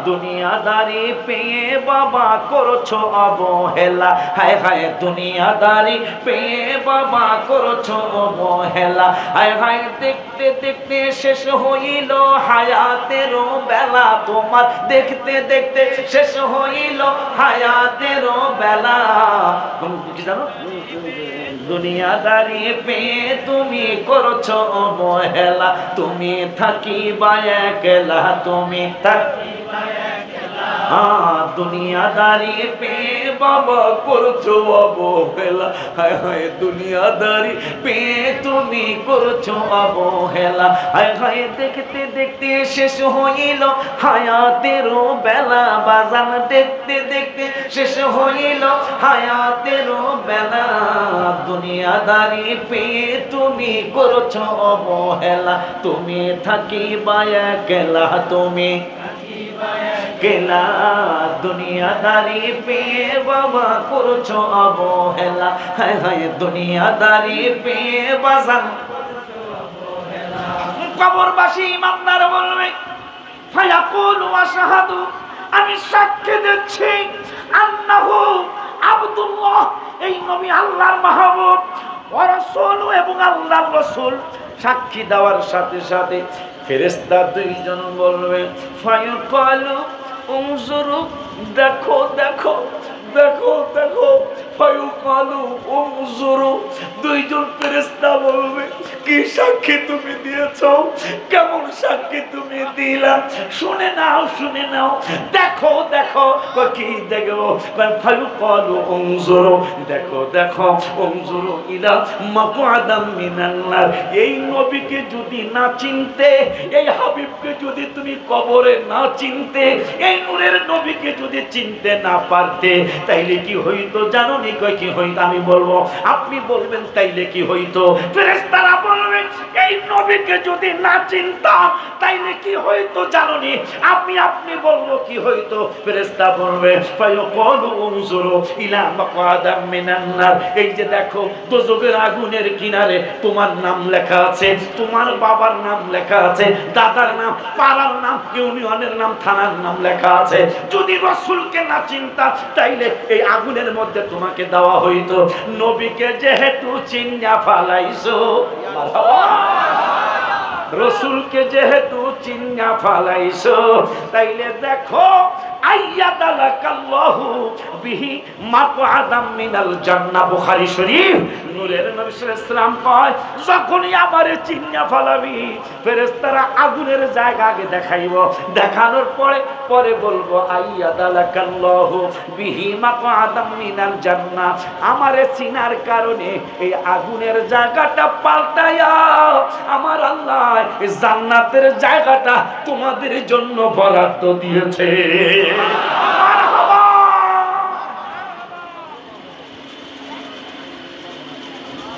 দুনিয়াদারি পেয়ে বাবা করছো অবহেলা, হায় হায় দুনিয়াদারি পেয়ে বাবা করছো অবহেলা। হায় হায় দেখতে দেখতে শেষ হইল হায়াতের বেলা, তোমার দেখতে দেখতে শেষ হইল হায়াতের বেলা। কি জানো, দুনিয়াদারি পেয়ে তুমি করছো অবহেলা, তুমি থাকিবা একলা, তুমি থাকিবা একলা। দুনিয়াদারি পেয়ে বাবা করছো অবহেলা, হায় হায় দুনিয়াদারি পেয়ে তুমি করছো অবহেলা। হায় হায় দেখতে দেখতে শেষ হইল হায়াতের বেলা, বাজান দেখতে দেখতে শেষ হইল হায়াতের বেলা। দুনিয়াদারি পেয়ে তুমি করছো অবহেলা, তুমি থাকিবা একলা, তুমি কেলা। দুনিয়াদারি পেয়ে বাবা করছো অবহেলা, হায় হায় দুনিয়াদারি পেয়ে বাজান। কবরবাসী ইমানদার বলবে, ফায়াকুলু আশহাদু, আমি সাক্ষ্য দিচ্ছি, আন্নাহু আব্দুল্লাহ, এই নবী আল্লাহর মাহবুব, ওয়া রাসূলু, এবং আল্লাহর রাসূল। সাক্ষী দেওয়ার সাথে সাথে ফেরেশতা দুইজন বলবে, ফায়াকালু উনজুরু, দেখো দেখো দেখো দেখো, ফায়াকালু উনজুরু, দুইজন ফেরেশতা বলবে, কি সাক্ষী তুমি দিয়েছো, কেমন সাক্ষী তুমি দিলা, শুনে নাও শুনে নাও, দেখো দেখো। কি দেখো, ফায়াকালু উনজুরু, দেখো দেখো, উনজুরু ইলা মাকআদাম মিনান নার। এই নবীকে যদি না চিনতে, এই হাবিবকে যদি তুমি কবরে না চিনতে, এই নূরের নবীকে যদি চিনতে না পারতে, তাইলে কি হইতো জানো নি? কই কি হইতো? আমি বলবো, আপনি বলবেন তাইলে কি হইতো? ফেরেশতারা বলবে, এই নবীকে যদি না চিনতাম তাইলে কি হইতো জানো নি? আপনি বলবো কি হইতো? ফেরেশতা বলবে, ফায়াকুলু উনজুরু ইলা মাকআদাম মিনান নার। এই যে দেখো দোজখের আগুনের কিনারে তোমার নাম লেখা আছে, তোমার বাবার নাম লেখা আছে, দাদার নাম, পাড়ার নাম, ইউনিয়নের নাম, থানার নাম লেখা আছে। যদি রাসূলকে না চিনতা তাইলে এই আগুনের মধ্যে তোমাকে দেওয়া হইতো। নবীকে যেহেতু চিন্না ফালাইছো, রসুলকে যেহেতু চিন্না ফালাইছো, তাইলে দেখো আইয়াদালাকাল্লাহু বিহি মাকআদাম মিনাল জান্নাহ। বুখারী শরীফ। নূরের নবী সাল্লাল্লাহু আলাইহি ওয়াসাল্লাম কয়, যখনই আমারে চিন্না ফালাবি, ফেরেশতারা আগুনের জায়গা আগে দেখাইব, দেখানোর পরে পরে বলবো আইয়াদালাকাল্লাহু বিহি মাকআদাম মিনাল জান্নাহ। আমারে চিনার কারণে এই আগুনের জায়গাটা পাল্টায়া আমার আল্লাহ জান্নাতের জায়গাটা তোমাদের জন্য বরাদ্দ দিয়েছে।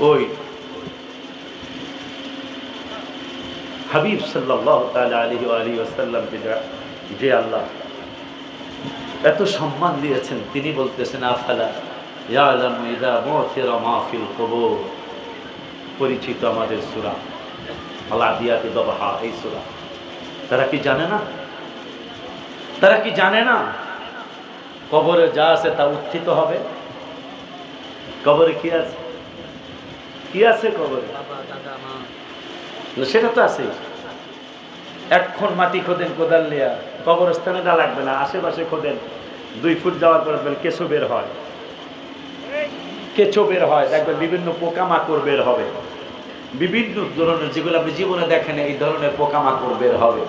ওই হাবিব সাল্লাল্লাহু তাআলা আলাইহি ওয়া আলিহি ওয়াসাল্লামকে যে আল্লাহ এত সম্মান দিয়েছেন, তিনি বলতেছেন, আফালা ইয়ালামু ইযা বুথিরা মা ফিল কুবুর। পরিচিত আমাদের সূরা আল আদিয়াত দবহা, এই সূরা। তারা কি জানে না? তারা কি জানে না কবরে যা আছে তা উত্থিত হবে? কবরে কি আছে? কি আছে কবরে? সেটা তো আছে। এখন মাটি খোদেন কোদাল লিয়া, কবরস্থানে যা লাগবে না, আশেপাশে খোদেন, 2 ফুট যাওয়ার পর কেঁচো বের হয়, কেঁচো বের হয়, দেখবেন বিভিন্ন পোকামাকড় বের হবে, বিভিন্ন ধরনের, যেগুলো আপনি জীবনে দেখেন, এই ধরনের পোকামাকড় বের হবে।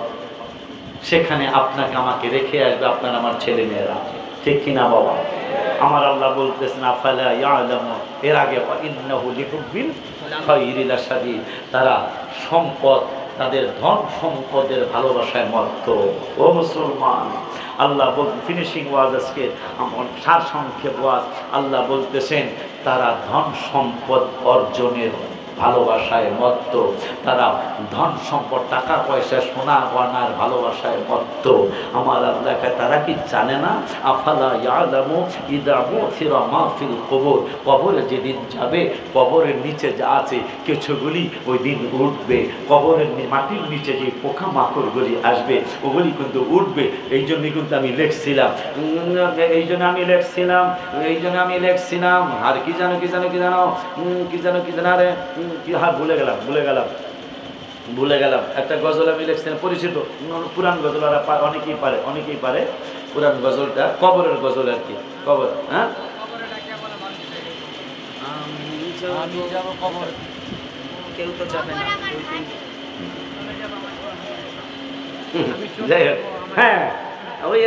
সেখানে আপনাকে আমাকে রেখে আসবে আপনার আমার ছেলে মেয়েরা, ঠিক কিনা বাবা? আমার আল্লাহ বলতেছেন, আফালা ইয়ালামু, এর আগে ইন্নাহু লিহুব্বিল খায়রি লাশাদীদ। তারা সম্পদ, তাদের ধন সম্পদের ভালোবাসায় মত্ত। ও মুসলমান, আল্লাহ ফিনিশিং ওয়াজ আজকে আমার সারসংক্ষেপ ওয়াজ। আল্লাহ বলতেছেন তারা ধন সম্পদ অর্জনের ভালোবাসায় মত্ত, তারা ধন সম্পদ টাকা পয়সা সোনা গয়নার ভালোবাসায় মত্ত। আমার আল্লাহ তারা কি জানে না? আফালা ইয়ালামু ইদা বুথিরা মা ফিল কবর, কবরে যেদিন যাবে কবরের নিচে যা আছে কিছুগুলি ওই দিন উঠবে। কবরের মাটির নিচে যে পোকামাকড়গুলি আসবে ওগুলি কিন্তু উঠবে। এই জন্যই কিন্তু আমি লিখছিলাম, আর কি জানো আরে কি ভুলে গেলাম একটা গজল আমি লিখছিলাম, পরিচিত পুরান গজল, আর অনেকেই পারে পুরান গজলটা, কবরের গজল আর কি। কবর, হ্যাঁ, কেউ তো যাবে না। যাই হোক, হ্যাঁ ওই